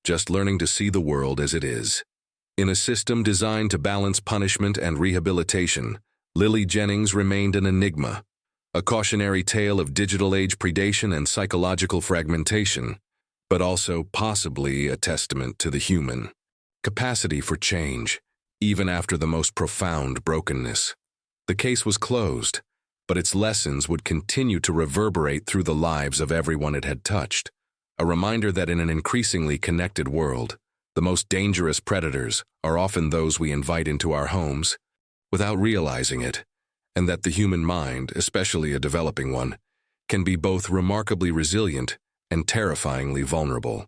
just learning to see the world as it is." In a system designed to balance punishment and rehabilitation, Lily Jennings remained an enigma, a cautionary tale of digital age predation and psychological fragmentation, but also possibly a testament to the human capacity for change, even after the most profound brokenness. The case was closed, but its lessons would continue to reverberate through the lives of everyone it had touched, a reminder that in an increasingly connected world, the most dangerous predators are often those we invite into our homes without realizing it, and that the human mind, especially a developing one, can be both remarkably resilient and terrifyingly vulnerable.